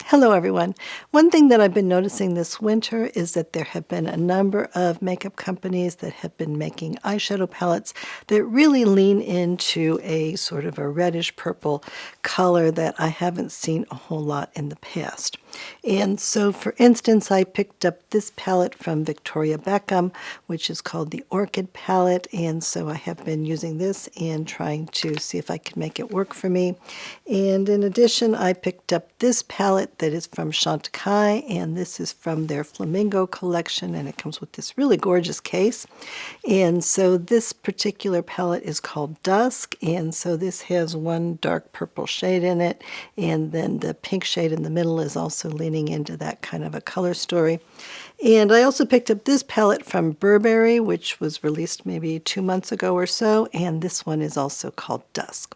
Hello everyone. One thing that I've been noticing this winter is that there have been a number of makeup companies that have been making eyeshadow palettes that really lean into a sort of a reddish purple color that I haven't seen a whole lot in the past. And so for instance, I picked up this palette from Victoria Beckham, which is called the Orchid palette, and so I have been using this and trying to see if I can make it work for me. And in addition, I picked up this palette that is from Chantecaille, and this is from their Flamingo collection, and it comes with this really gorgeous case. And so this particular palette is called Dusk, and so this has one dark purple shade in it, and then the pink shade in the middle is also leaning into that kind of a color story. And I also picked up this palette from Burberry, which was released maybe 2 months ago or so, and this one is also called Dusk.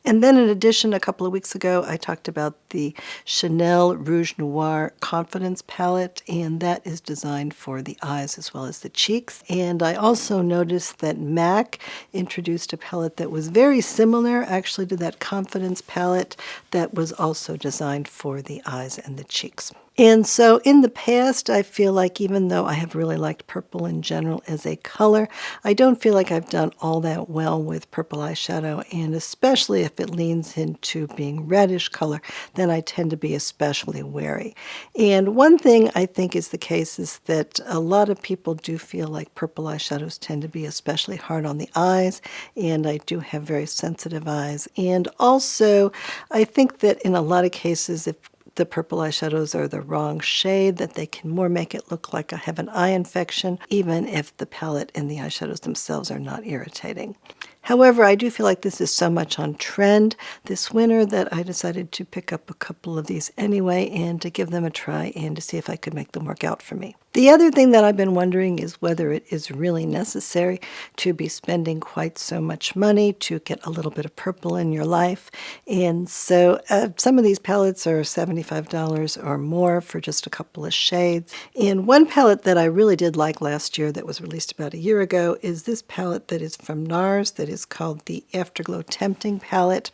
And then in addition, a couple of weeks ago, I talked about the Chanel Rouge Noir Confidence palette, and that is designed for the eyes as well as the cheeks. And I also noticed that MAC introduced a palette that was very similar actually to that Confidence palette that was also designed for the eyes and the cheeks. And so in the past, I feel like even though I have really liked purple in general as a color, I don't feel like I've done all that well with purple eyeshadow, and especially if it leans into being reddish color, then I tend to be especially wary. And one thing I think is the case is that a lot of people do feel like purple eyeshadows tend to be especially hard on the eyes, and I do have very sensitive eyes. And also, I think that in a lot of cases, if the purple eyeshadows are the wrong shade, that they can more make it look like I have an eye infection, even if the palette and the eyeshadows themselves are not irritating. However, I do feel like this is so much on trend this winter that I decided to pick up a couple of these anyway and to give them a try and to see if I could make them work out for me. The other thing that I've been wondering is whether it is really necessary to be spending quite so much money to get a little bit of purple in your life. And so some of these palettes are $75 or more for just a couple of shades. And one palette that I really did like last year that was released about a year ago is this palette that is from Nars that is called the Afterglow Tempting palette.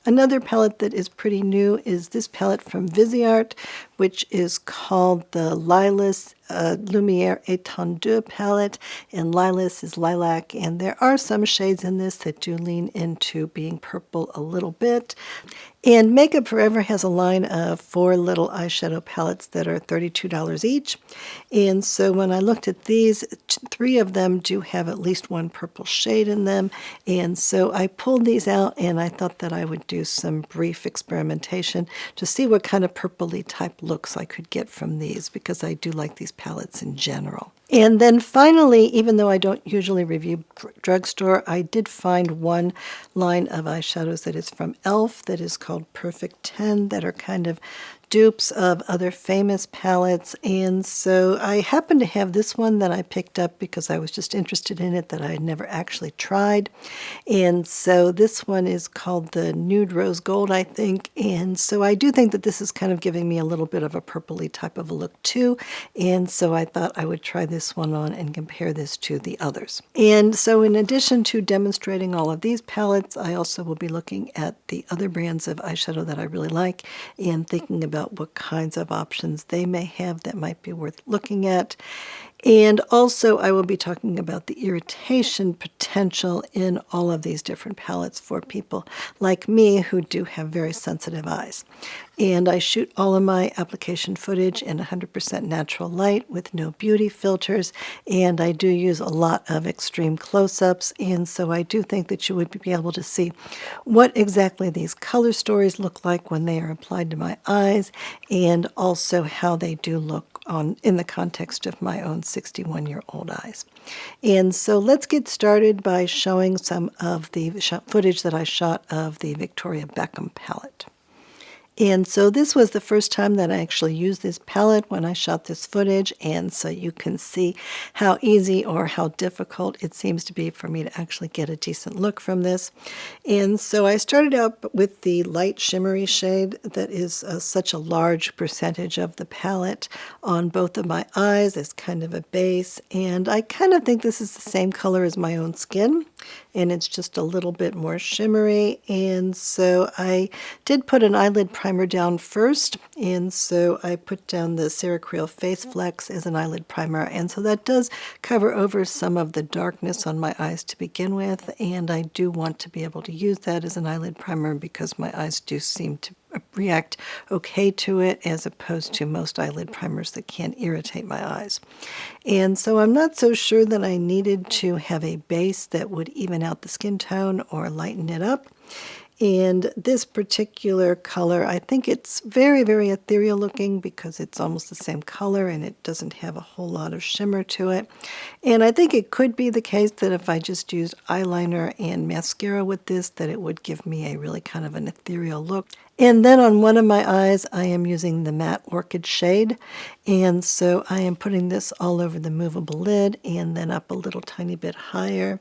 Another palette that is pretty new is this palette from Viseart, which is called the Lilas Lumiere Etendu palette, and Lilas is lilac, and there are some shades in this that do lean into being purple a little bit. And Makeup Forever has a line of 4 little eyeshadow palettes that are $32 each. And so when I looked at these, 3 of them do have at least one purple shade in them. And so I pulled these out and I thought that I would do some brief experimentation to see what kind of purpley type looks I could get from these, because I do like these palettes in general. And then finally, even though I don't usually review drugstore, I did find one line of eyeshadows that is from e.l.f. that is called Perfect 10 that are kind of dupes of other famous palettes. And so I happen to have this one that I picked up because I was just interested in it that I had never actually tried. And so this one is called the Nude Rose Gold, I think. And so I do think that this is kind of giving me a little bit of a purpley type of a look too. And so I thought I would try this one on and compare this to the others. And so in addition to demonstrating all of these palettes, I also will be looking at the other brands of eyeshadow that I really like and thinking about what kinds of options they may have that might be worth looking at. And also I will be talking about the irritation potential in all of these different palettes for people like me who do have very sensitive eyes. And I shoot all of my application footage in 100% natural light with no beauty filters, and I do use a lot of extreme close-ups, and so I do think that you would be able to see what exactly these color stories look like when they are applied to my eyes, and also how they do look in the context of my own 61-year-old eyes. And so let's get started by showing some of the footage that I shot of the Victoria Beckham palette. And so this was the first time that I actually used this palette when I shot this footage, and so you can see how easy or how difficult it seems to be for me to actually get a decent look from this. And so I started out with the light shimmery shade that is such a large percentage of the palette on both of my eyes as kind of a base, and I kind of think this is the same color as my own skin. and it's just a little bit more shimmery. And so I did put an eyelid primer down first, and so I put down the Ceracryl Face Flex as an eyelid primer, and so that does cover over some of the darkness on my eyes to begin with, and I do want to be able to use that as an eyelid primer because my eyes do seem to react okay to it, as opposed to most eyelid primers that can irritate my eyes. And so I'm not so sure that I needed to have a base that would even out the skin tone or lighten it up. And this particular color, I think it's very, very ethereal looking because it's almost the same color and it doesn't have a whole lot of shimmer to it. And I think it could be the case that if I just used eyeliner and mascara with this, that it would give me a really kind of an ethereal look. And then on one of my eyes, I am using the Matte Orchid shade. And so I am putting this all over the movable lid and then up a little tiny bit higher.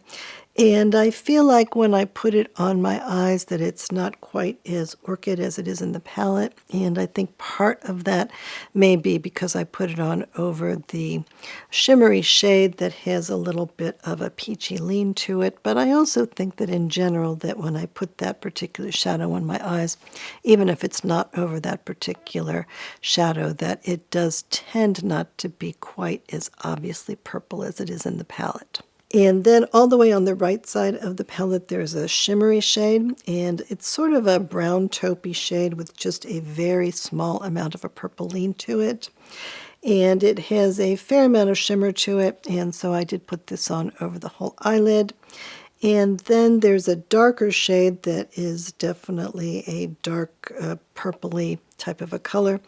And I feel like when I put it on my eyes that it's not quite as orchid as it is in the palette. And I think part of that may be because I put it on over the shimmery shade that has a little bit of a peachy lean to it. But I also think that in general that when I put that particular shadow on my eyes, even if it's not over that particular shadow, that it does tend not to be quite as obviously purple as it is in the palette. And then all the way on the right side of the palette, there's a shimmery shade, and it's sort of a brown taupey shade with just a very small amount of a purple lean to it. And it has a fair amount of shimmer to it, and so I did put this on over the whole eyelid. And then there's a darker shade that is definitely a dark purpley type of a color.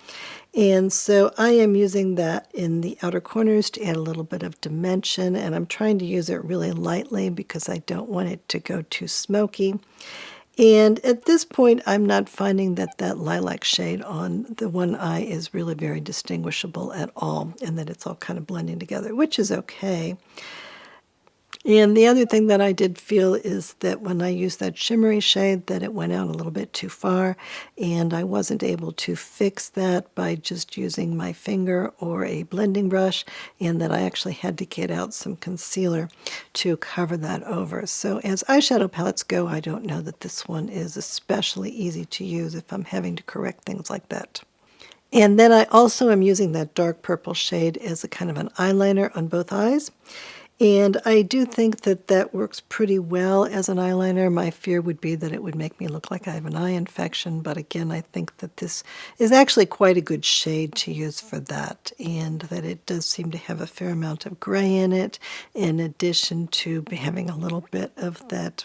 And so I am using that in the outer corners to add a little bit of dimension, and I'm trying to use it really lightly because I don't want it to go too smoky. And at this point, I'm not finding that that lilac shade on the one eye is really very distinguishable at all, and that it's all kind of blending together, which is okay. And the other thing that I did feel is that when I used that shimmery shade, that it went out a little bit too far, and I wasn't able to fix that by just using my finger or a blending brush, and that I actually had to get out some concealer to cover that over. So as eyeshadow palettes go, I don't know that this one is especially easy to use if I'm having to correct things like that. And then I also am using that dark purple shade as a kind of an eyeliner on both eyes. And I do think that that works pretty well as an eyeliner. My fear would be that it would make me look like I have an eye infection, but again, I think that this is actually quite a good shade to use for that, and that it does seem to have a fair amount of gray in it, in addition to having a little bit of that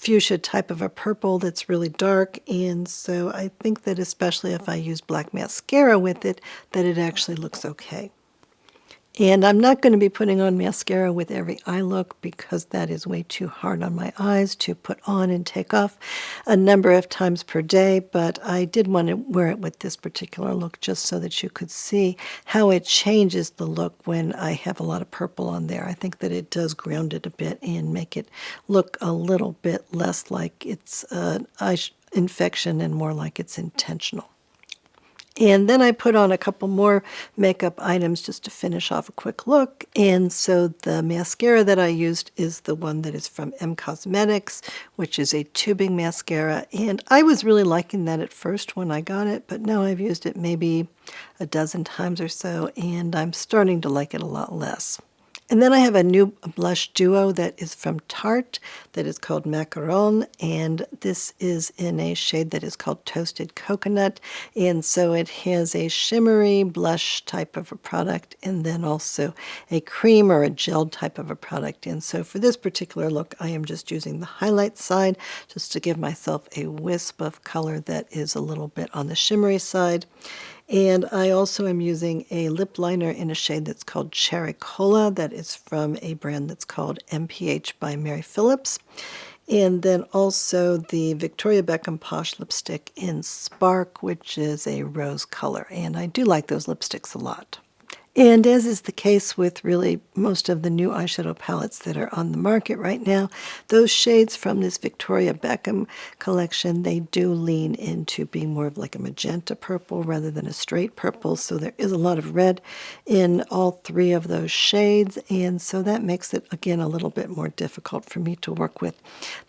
fuchsia type of a purple that's really dark. And so I think that especially if I use black mascara with it, that it actually looks okay. And I'm not going to be putting on mascara with every eye look because that is way too hard on my eyes to put on and take off a number of times per day, but I did want to wear it with this particular look just so that you could see how it changes the look when I have a lot of purple on there. I think that it does ground it a bit and make it look a little bit less like it's an eye infection and more like it's intentional. And then I put on a couple more makeup items just to finish off a quick look. And so the mascara that I used is the one that is from M Cosmetics, which is a tubing mascara. And I was really liking that at first when I got it, but now I've used it maybe a dozen times or so, and I'm starting to like it a lot less. And then I have a new blush duo that is from Tarte that is called Macaron, and this is in a shade that is called Toasted Coconut. And so it has a shimmery blush type of a product and then also a cream or a gel type of a product. And so for this particular look, I am just using the highlight side just to give myself a wisp of color that is a little bit on the shimmery side. And I also am using a lip liner in a shade that's called Cherry Cola that is from a brand that's called MPH by Mary Phillips. And then also the Victoria Beckham Posh lipstick in Spark, which is a rose color. And I do like those lipsticks a lot. And as is the case with really most of the new eyeshadow palettes that are on the market right now, those shades from this Victoria Beckham collection, they do lean into being more of like a magenta purple rather than a straight purple. So there is a lot of red in all three of those shades. And so that makes it, again, a little bit more difficult for me to work with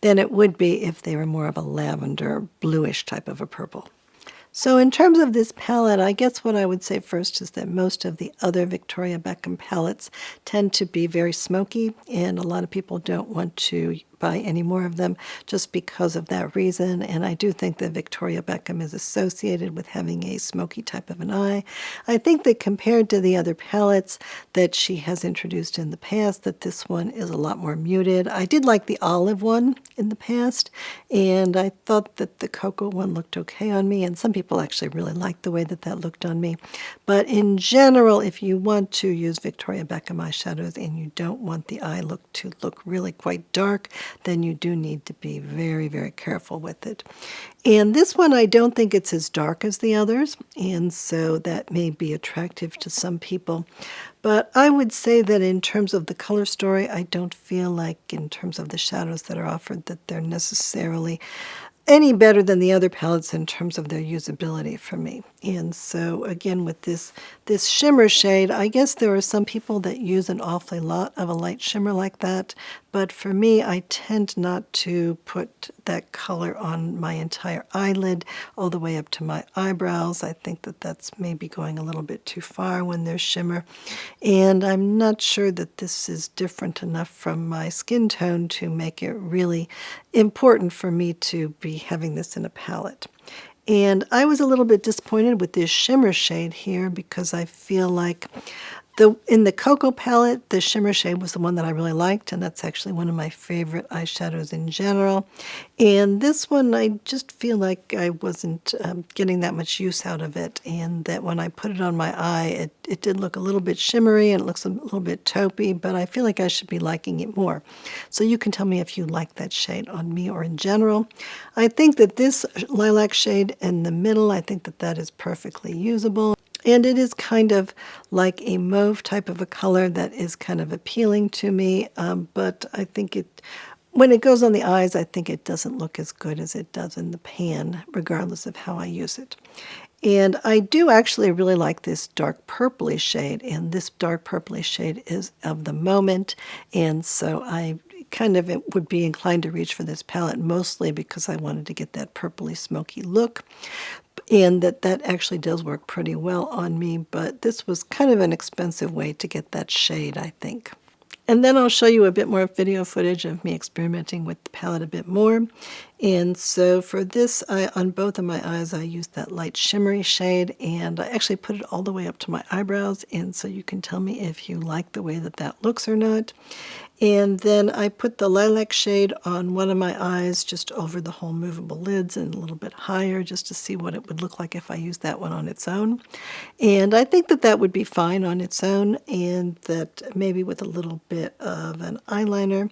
than it would be if they were more of a lavender bluish type of a purple. So in terms of this palette, I guess what I would say first is that most of the other Victoria Beckham palettes tend to be very smoky, and a lot of people don't want to buy any more of them just because of that reason. And I do think that Victoria Beckham is associated with having a smoky type of an eye. I think that compared to the other palettes that she has introduced in the past, that this one is a lot more muted. I did like the olive one in the past, and I thought that the cocoa one looked okay on me, and some people actually really liked the way that that looked on me. But in general, if you want to use Victoria Beckham eyeshadows and you don't want the eye look to look really quite dark, then you do need to be very, very careful with it. And this one, I don't think it's as dark as the others, and so that may be attractive to some people. But I would say that in terms of the color story, I don't feel like in terms of the shadows that are offered that they're necessarily any better than the other palettes in terms of their usability for me. And so again, with this shimmer shade, I guess there are some people that use an awfully lot of a light shimmer like that, but for me, I tend not to put that color on my entire eyelid all the way up to my eyebrows. I think that that's maybe going a little bit too far when there's shimmer, and I'm not sure that this is different enough from my skin tone to make it really important for me to be having this in a palette. And I was a little bit disappointed with this shimmer shade here because I feel like in the Cocoa palette, the shimmer shade was the one that I really liked, and that's actually one of my favorite eyeshadows in general. And this one, I just feel like I wasn't getting that much use out of it, and that when I put it on my eye, it did look a little bit shimmery and it looks a little bit taupey, but I feel like I should be liking it more. So you can tell me if you like that shade on me or in general. I think that this lilac shade in the middle, I think that that is perfectly usable. And it is kind of like a mauve type of a color that is kind of appealing to me, but I think when it goes on the eyes, I think it doesn't look as good as it does in the pan, regardless of how I use it. And I do actually really like this dark purpley shade, and this dark purpley shade is of the moment, and so I kind of would be inclined to reach for this palette mostly because I wanted to get that purpley smoky look. And that actually does work pretty well on me, but this was kind of an expensive way to get that shade, I think. And then I'll show you a bit more video footage of me experimenting with the palette a bit more. And so for this, on both of my eyes, I used that light shimmery shade, and I actually put it all the way up to my eyebrows, and so you can tell me if you like the way that that looks or not. And then I put the lilac shade on one of my eyes just over the whole movable lids and a little bit higher just to see what it would look like if I used that one on its own. And I think that that would be fine on its own, and that maybe with a little bit of an eyeliner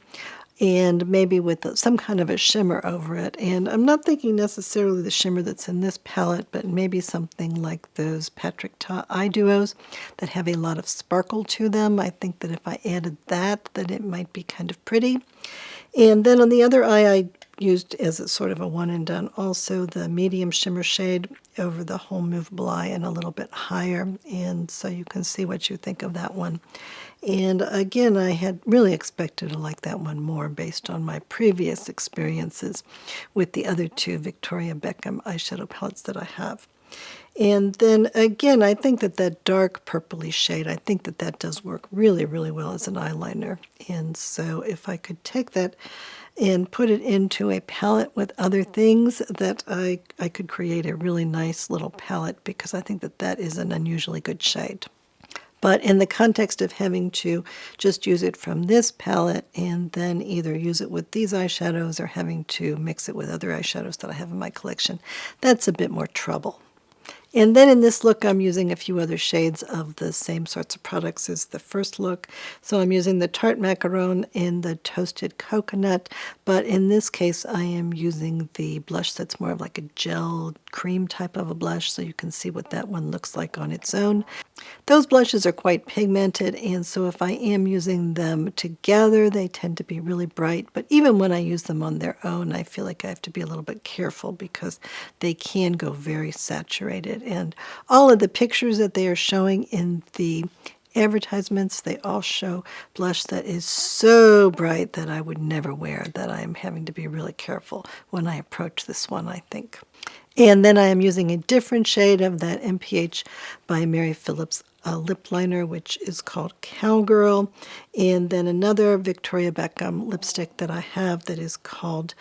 and maybe with some kind of a shimmer over it. And I'm not thinking necessarily the shimmer that's in this palette, but maybe something like those Patrick Ta eye duos that have a lot of sparkle to them. I think that if I added that it might be kind of pretty. And then on the other eye, I used as a sort of a one and done also the medium shimmer shade over the whole movable eye and a little bit higher, and so you can see what you think of that one. And again, I had really expected to like that one more based on my previous experiences with the other two Victoria Beckham eyeshadow palettes that I have. And then again, I think that that dark purpley shade, I think that that does work really, really well as an eyeliner. And so if I could take that and put it into a palette with other things, that I could create a really nice little palette, because I think that that is an unusually good shade. But in the context of having to just use it from this palette and then either use it with these eyeshadows or having to mix it with other eyeshadows that I have in my collection, that's a bit more trouble. And then in this look, I'm using a few other shades of the same sorts of products as the first look. So I'm using the Tarte Macaron in the Toasted Coconut, but in this case, I am using the blush that's more of like a gel cream type of a blush, so you can see what that one looks like on its own. Those blushes are quite pigmented, and so if I am using them together, they tend to be really bright. But even when I use them on their own, I feel like I have to be a little bit careful because they can go very saturated. And all of the pictures that they are showing in the advertisements, they all show blush that is so bright that I would never wear, that I am having to be really careful when I approach this one, I think. And then I am using a different shade of that MPH by Mary Phillips lip liner, which is called Cowgirl. And then another Victoria Beckham lipstick that I have that is called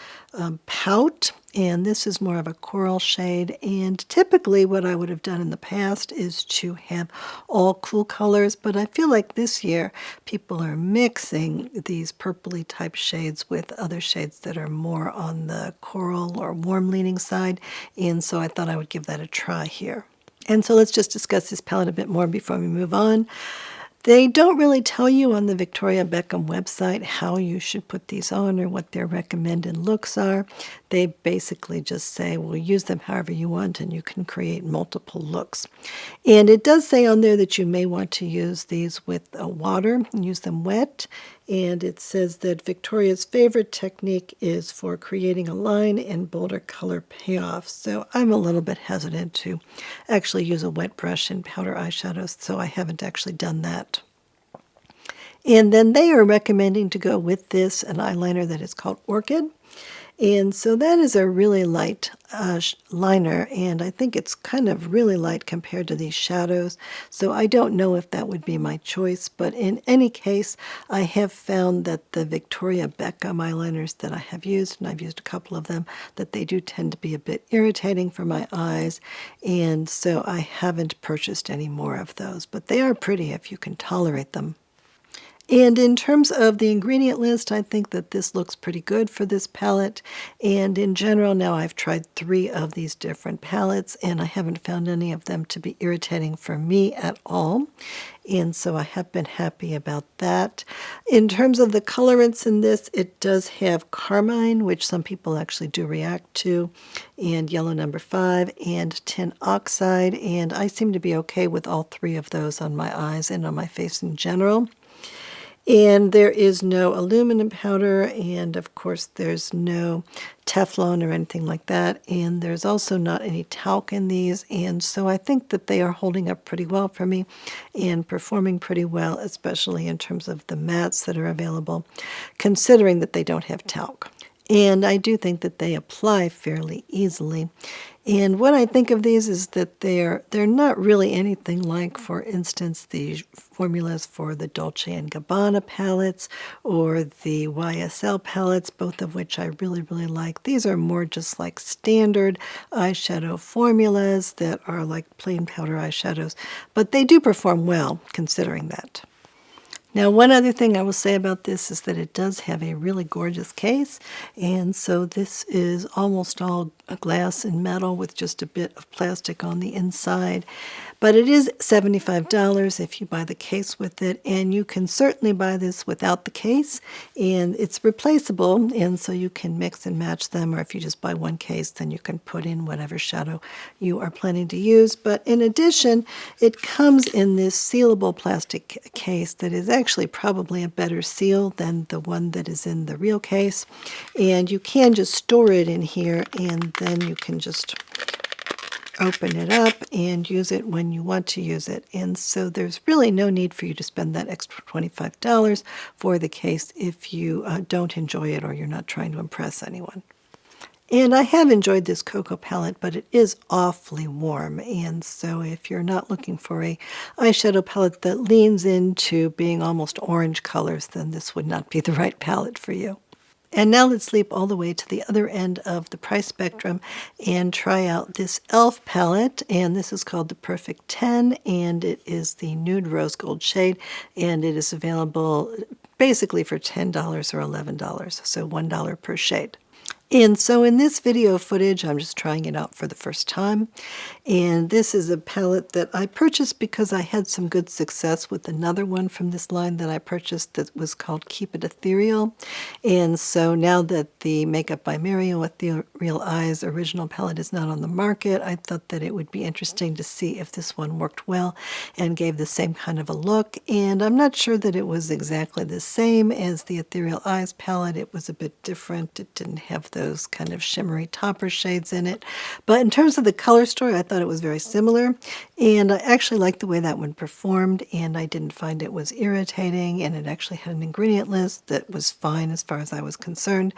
Pout. And this is more of a coral shade. And typically what I would have done in the past is to have all cool colors. But I feel like this year people are mixing these purpley type shades with other shades that are more on the coral or warm leaning side. And so I thought I would give that a try here. And so let's just discuss this palette a bit more before we move on. They don't really tell you on the Victoria Beckham website how you should put these on or what their recommended looks are. They basically just say, well, use them however you want and you can create multiple looks. And it does say on there that you may want to use these with water and use them wet. And it says that Victoria's favorite technique is for creating a line and bolder color payoff. So I'm a little bit hesitant to actually use a wet brush and powder eyeshadows, so I haven't actually done that. And then they are recommending to go with this an eyeliner that is called Orchid. And so that is a really light liner, and I think it's kind of really light compared to these shadows. So I don't know if that would be my choice, but in any case, I have found that the Victoria Beckham eyeliners that I have used, and I've used a couple of them, that they do tend to be a bit irritating for my eyes, and so I haven't purchased any more of those. But they are pretty if you can tolerate them. And in terms of the ingredient list, I think that this looks pretty good for this palette. And in general, now I've tried 3 of these different palettes, and I haven't found any of them to be irritating for me at all. And so I have been happy about that. In terms of the colorants in this, it does have carmine, which some people actually do react to, and yellow number 5, and tin oxide. And I seem to be okay with all 3 of those on my eyes and on my face in general. And there is no aluminum powder, and of course there's no Teflon or anything like that, and there's also not any talc in these, and so I think that they are holding up pretty well for me and performing pretty well, especially in terms of the mattes that are available, considering that they don't have talc. And I do think that they apply fairly easily. And what I think of these is that they're not really anything like, for instance, the formulas for the Dolce & Gabbana palettes or the YSL palettes, both of which I really, really like. These are more just like standard eyeshadow formulas that are like plain powder eyeshadows, but they do perform well considering that. Now, one other thing I will say about this is that it does have a really gorgeous case, and so this is almost all glass and metal with just a bit of plastic on the inside. But it is $75 if you buy the case with it, and you can certainly buy this without the case, and it's replaceable, and so you can mix and match them, or if you just buy one case, then you can put in whatever shadow you are planning to use. But in addition, it comes in this sealable plastic case that is actually probably a better seal than the one that is in the real case, and you can just store it in here, and then you can just open it up and use it when you want to use it. And so there's really no need for you to spend that extra $25 for the case if you don't enjoy it or you're not trying to impress anyone. And I have enjoyed this cocoa palette, but it is awfully warm. And so if you're not looking for a eyeshadow palette that leans into being almost orange colors, then this would not be the right palette for you. And now let's leap all the way to the other end of the price spectrum and try out this e.l.f. palette. And this is called the Perfect 10, and it is the Nude Rose Gold shade, and it is available basically for $10 or $11, so $1 per shade. And so in this video footage, I'm just trying it out for the first time. And this is a palette that I purchased because I had some good success with another one from this line that I purchased that was called Keep It Ethereal. And so now that the Makeup by Mario Ethereal Eyes original palette is not on the market, I thought that it would be interesting to see if this one worked well and gave the same kind of a look. And I'm not sure that it was exactly the same as the Ethereal Eyes palette. It was a bit different. It didn't have those kind of shimmery topper shades in it. But in terms of the color story, I thought it was very similar. And I actually liked the way that one performed, and I didn't find it was irritating, and it actually had an ingredient list that was fine as far as I was concerned.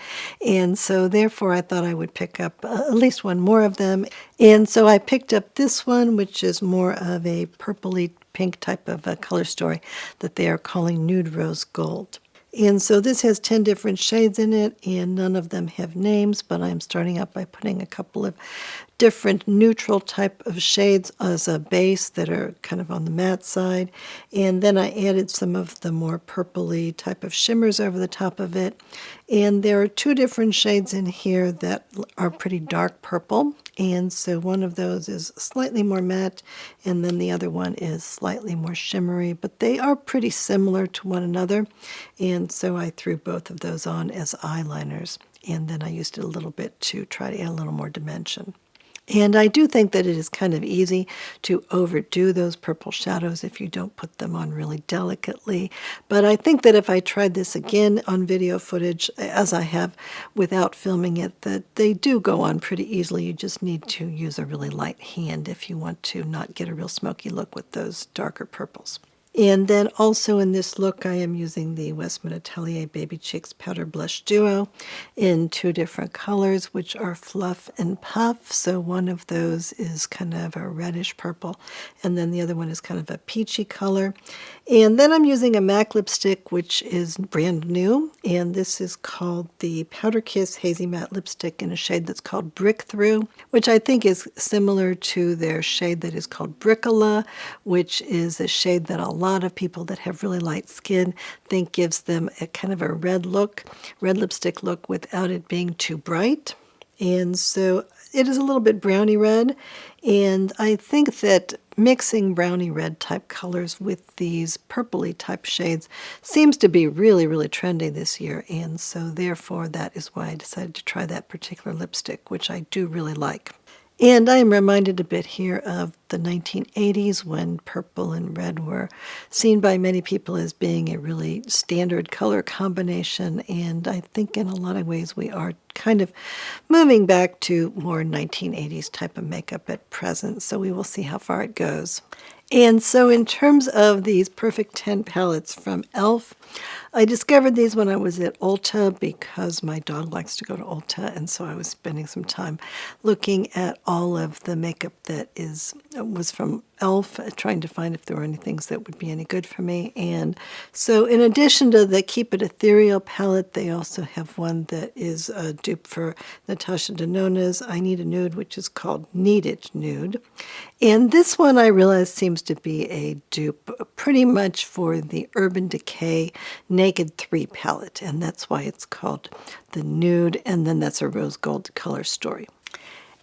And so therefore I thought I would pick up at least one more of them. And so I picked up this one, which is more of a purpley pink type of a color story that they are calling Nude Rose Gold. And so this has 10 different shades in it, and none of them have names, but I'm starting out by putting a couple of different neutral type of shades as a base that are kind of on the matte side. And then I added some of the more purpley type of shimmers over the top of it. And there are 2 different shades in here that are pretty dark purple. And so one of those is slightly more matte, and then the other one is slightly more shimmery, but they are pretty similar to one another. And so I threw both of those on as eyeliners, and then I used it a little bit to try to add a little more dimension. And I do think that it is kind of easy to overdo those purple shadows if you don't put them on really delicately. But I think that if I tried this again on video footage, as I have without filming it, that they do go on pretty easily. You just need to use a really light hand if you want to not get a real smoky look with those darker purples. And then also in this look, I am using the Westman Atelier Baby Cheeks Powder Blush Duo in 2 different colors, which are Fluff and Puff. So one of those is kind of a reddish purple, and then the other one is kind of a peachy color. And then I'm using a MAC lipstick, which is brand new, and this is called the Powder Kiss Hazy Matte Lipstick in a shade that's called Brick Through, which I think is similar to their shade that is called Brickola, which is a shade that a lot of people that have really light skin think gives them a kind of a red lipstick look without it being too bright. And so it is a little bit browny red, and I think that mixing browny red type colors with these purpley type shades seems to be really, really trendy this year, and so therefore that is why I decided to try that particular lipstick, which I do really like. And I am reminded a bit here of the 1980s when purple and red were seen by many people as being a really standard color combination, and I think in a lot of ways we are kind of moving back to more 1980s type of makeup at present, so we will see how far it goes. And so in terms of these Perfect 10 palettes from e.l.f., I discovered these when I was at Ulta because my dog likes to go to Ulta, and so I was spending some time looking at all of the makeup that was from e.l.f., trying to find if there were any things that would be any good for me. And so in addition to the Keep It Ethereal palette, they also have one that is a dupe for Natasha Denona's I Need a Nude, which is called Needed Nude. And this one I realize seems to be a dupe pretty much for the Urban Decay Naked 3 palette, and that's why it's called the Nude, and then that's a rose gold color story.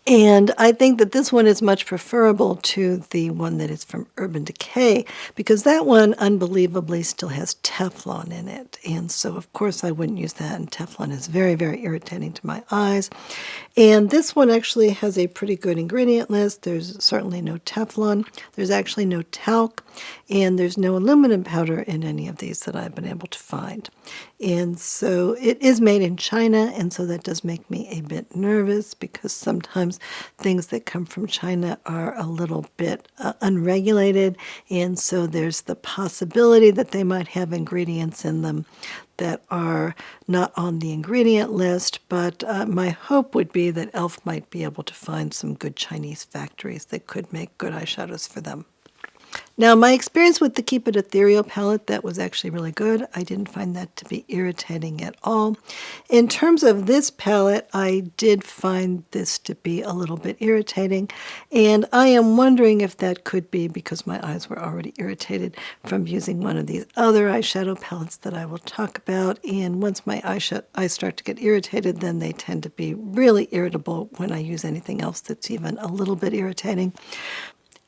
And I think that this one is much preferable to the one that is from Urban Decay because that one unbelievably still has Teflon in it. And so, of course, I wouldn't use that, and Teflon is very, very irritating to my eyes. And this one actually has a pretty good ingredient list. There's certainly no Teflon. There's actually no talc, and there's no aluminum powder in any of these that I've been able to find. And so it is made in China, and so that does make me a bit nervous because sometimes things that come from China are a little bit unregulated, and so there's the possibility that they might have ingredients in them that are not on the ingredient list, but my hope would be that e.l.f. might be able to find some good Chinese factories that could make good eyeshadows for them. Now, my experience with the Keep It Ethereal palette, that was actually really good. I didn't find that to be irritating at all. In terms of this palette, I did find this to be a little bit irritating, and I am wondering if that could be because my eyes were already irritated from using one of these other eyeshadow palettes that I will talk about, and once my eyes start to get irritated, then they tend to be really irritable when I use anything else that's even a little bit irritating.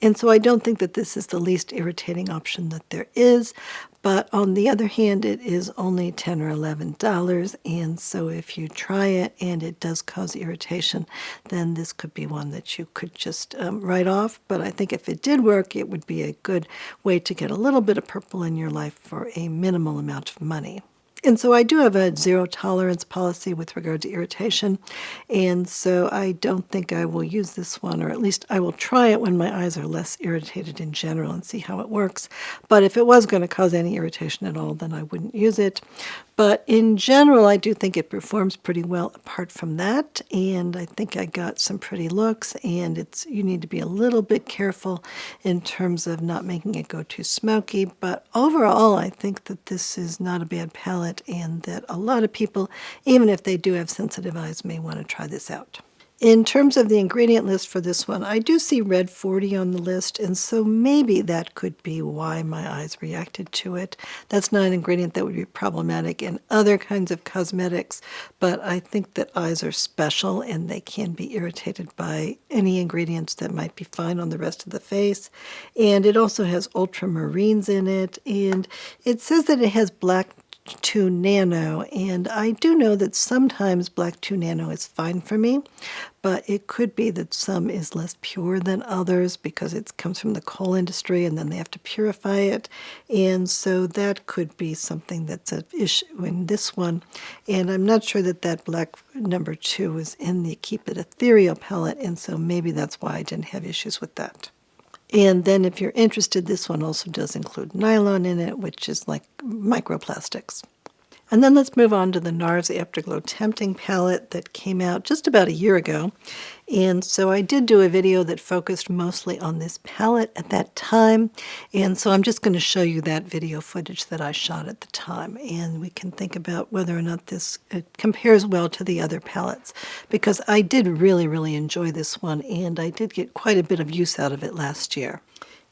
And so I don't think that this is the least irritating option that there is, but on the other hand, it is only $10 or $11, and so if you try it and it does cause irritation, then this could be one that you could just write off. But I think if it did work, it would be a good way to get a little bit of purple in your life for a minimal amount of money. And so I do have a zero tolerance policy with regard to irritation, and so I don't think I will use this one, or at least I will try it when my eyes are less irritated in general and see how it works. But if it was going to cause any irritation at all, then I wouldn't use it. But in general, I do think it performs pretty well apart from that, and I think I got some pretty looks, and you need to be a little bit careful in terms of not making it go too smoky. But overall, I think that this is not a bad palette, and that a lot of people, even if they do have sensitive eyes, may want to try this out. In terms of the ingredient list for this one, I do see red 40 on the list, and so maybe that could be why my eyes reacted to it. That's not an ingredient that would be problematic in other kinds of cosmetics, but I think that eyes are special and they can be irritated by any ingredients that might be fine on the rest of the face. And it also has ultramarines in it, and it says that it has black 2 nano, and I do know that sometimes black 2 nano is fine for me, but it could be that some is less pure than others because it comes from the coal industry and then they have to purify it, and so that could be something that's an issue in this one. And I'm not sure that that black number 2 is in the Keep It Ethereal palette, and so maybe that's why I didn't have issues with that. And then if you're interested, this one also does include nylon in it, which is like microplastics. And then let's move on to the Nars Afterglow Tempting palette that came out just about a year ago. And so I did do a video that focused mostly on this palette at that time. And so I'm just going to show you that video footage that I shot at the time. And we can think about whether or not this compares well to the other palettes. Because I did really, really enjoy this one. And I did get quite a bit of use out of it last year.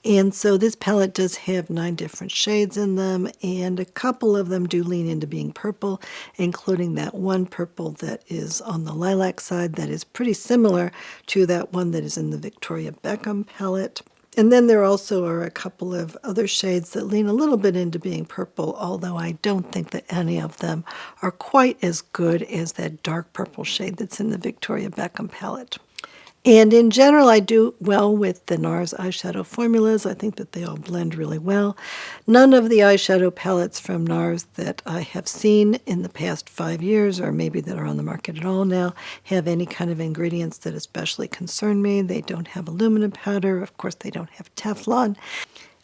And so this palette does have 9 different shades in them, and a couple of them do lean into being purple, including that one purple that is on the lilac side that is pretty similar to that one that is in the Victoria Beckham palette. And then there also are a couple of other shades that lean a little bit into being purple, although I don't think that any of them are quite as good as that dark purple shade that's in the Victoria Beckham palette. And in general, I do well with the Nars eyeshadow formulas. I think that they all blend really well. None of the eyeshadow palettes from Nars that I have seen in the past 5 years, or maybe that are on the market at all now, have any kind of ingredients that especially concern me. They don't have aluminum powder. Of course, they don't have Teflon.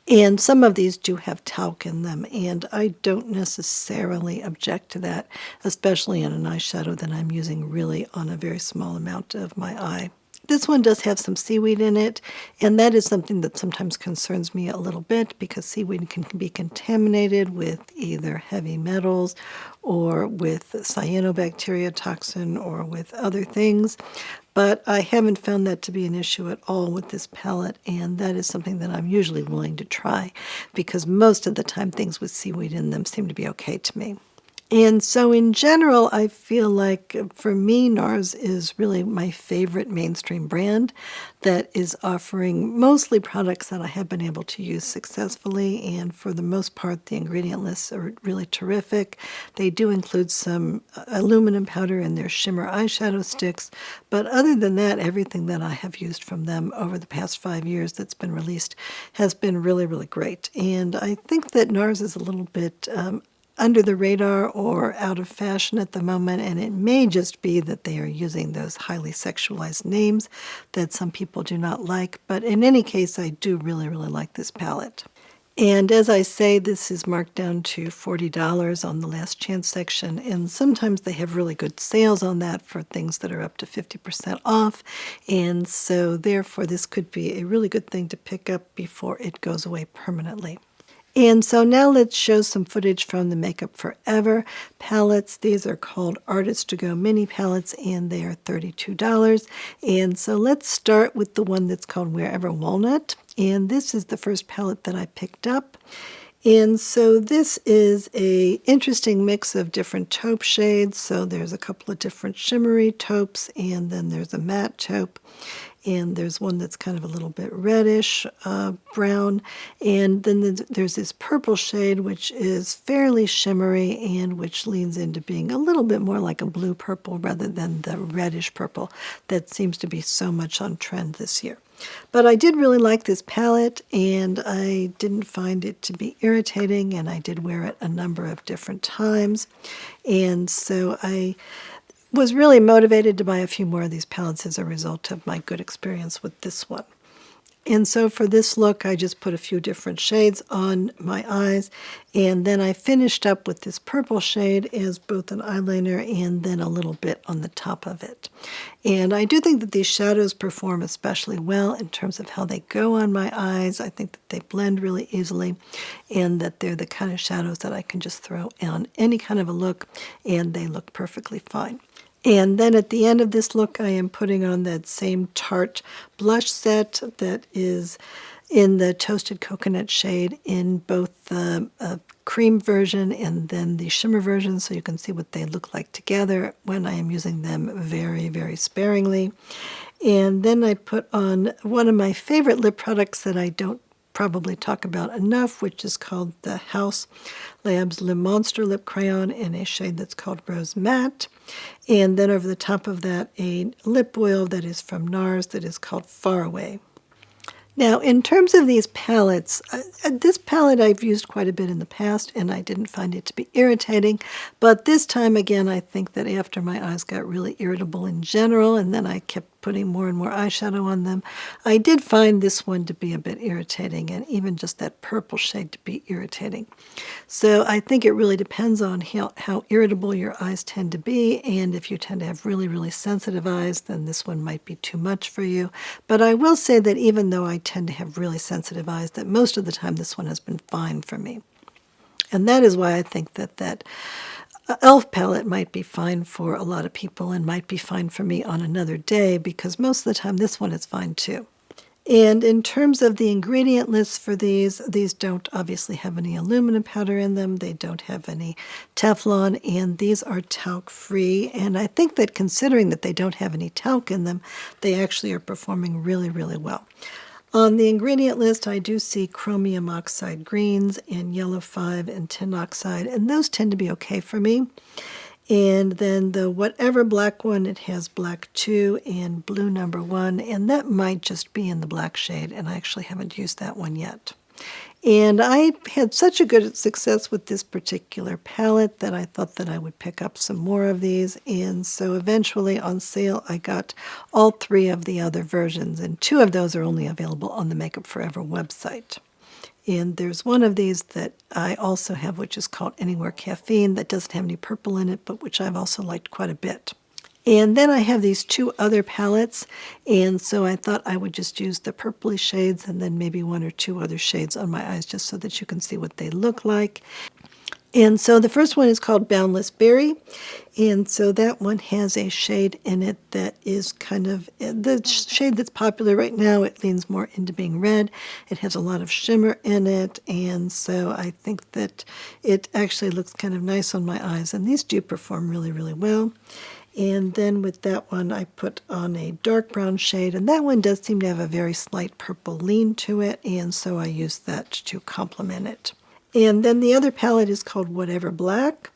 And some of these do have talc in them, and I don't necessarily object to that, especially in an eyeshadow that I'm using really on a very small amount of my eye. This one does have some seaweed in it, and that is something that sometimes concerns me a little bit because seaweed can be contaminated with either heavy metals or with cyanobacteria toxin or with other things. But I haven't found that to be an issue at all with this palette, and that is something that I'm usually willing to try because most of the time things with seaweed in them seem to be okay to me. And so in general, I feel like for me, Nars is really my favorite mainstream brand that is offering mostly products that I have been able to use successfully. And for the most part, the ingredient lists are really terrific. They do include some aluminum powder in their shimmer eyeshadow sticks. But other than that, everything that I have used from them over the past 5 years that's been released has been really, really great. And I think that Nars is a little bit under the radar or out of fashion at the moment, and it may just be that they are using those highly sexualized names that some people do not like, but in any case, I do really, really like this palette. And as I say, this is marked down to $40 on the last chance section, and sometimes they have really good sales on that for things that are up to 50% off, and so therefore this could be a really good thing to pick up before it goes away permanently. And so now let's show some footage from the Makeup Forever palettes. These are called Artist to Go mini palettes, and they are $32. And so let's start with the one that's called Wherever Walnut. And this is the first palette that I picked up. And so this is a interesting mix of different taupe shades. So there's a couple of different shimmery taupes, and then there's a matte taupe. And there's one that's kind of a little bit reddish brown, and then there's this purple shade which is fairly shimmery and which leans into being a little bit more like a blue purple rather than the reddish purple that seems to be so much on trend this year. But I did really like this palette, and I didn't find it to be irritating, and I did wear it a number of different times, and so I was really motivated to buy a few more of these palettes as a result of my good experience with this one. And so for this look, I just put a few different shades on my eyes, and then I finished up with this purple shade as both an eyeliner and then a little bit on the top of it. And I do think that these shadows perform especially well in terms of how they go on my eyes. I think that they blend really easily, and that they're the kind of shadows that I can just throw on any kind of a look, and they look perfectly fine. And then at the end of this look, I am putting on that same Tarte blush set that is in the Toasted Coconut shade in both the cream version and then the shimmer version, so you can see what they look like together when I am using them very, very sparingly. And then I put on one of my favorite lip products that I don't probably talk about enough, which is called the House Labs Le Monster Lip Crayon in a shade that's called Rose Matte. And then over the top of that, a lip oil that is from Nars that is called Far Away. Now, in terms of these palettes, this palette I've used quite a bit in the past, and I didn't find it to be irritating. But this time, again, I think that after my eyes got really irritable in general, and then I kept putting more and more eyeshadow on them, I did find this one to be a bit irritating, and even just that purple shade to be irritating. So I think it really depends on how irritable your eyes tend to be, and if you tend to have really, really sensitive eyes, then this one might be too much for you. But I will say that even though I tend to have really sensitive eyes, that most of the time this one has been fine for me. And that is why I think that that e.l.f. palette might be fine for a lot of people and might be fine for me on another day, because most of the time this one is fine too. And in terms of the ingredient list for these don't obviously have any aluminum powder in them. They don't have any Teflon, and these are talc-free. And I think that considering that they don't have any talc in them, they actually are performing really, really well. On the ingredient list, I do see chromium oxide greens and yellow 5 and tin oxide, and those tend to be okay for me. And then the whatever black one, it has black 2 and blue number 1, and that might just be in the black shade, and I actually haven't used that one yet. And I had such a good success with this particular palette that I thought that I would pick up some more of these. And so eventually on sale, I got all 3 of the other versions, and 2 of those are only available on the Makeup Forever website. And there's one of these that I also have, which is called Anywhere Caffeine, that doesn't have any purple in it, but which I've also liked quite a bit. And then I have these 2 other palettes, and so I thought I would just use the purpley shades and then maybe 1 or 2 other shades on my eyes just so that you can see what they look like. And so the first one is called Boundless Berry, and so that one has a shade in it that is kind of the shade that's popular right now. It leans more into being red. It has a lot of shimmer in it, and so I think that it actually looks kind of nice on my eyes, and these do perform really, really well. And then with that one, I put on a dark brown shade, and that one does seem to have a very slight purple lean to it, and so I used that to complement it. And then the other palette is called Whatever Black,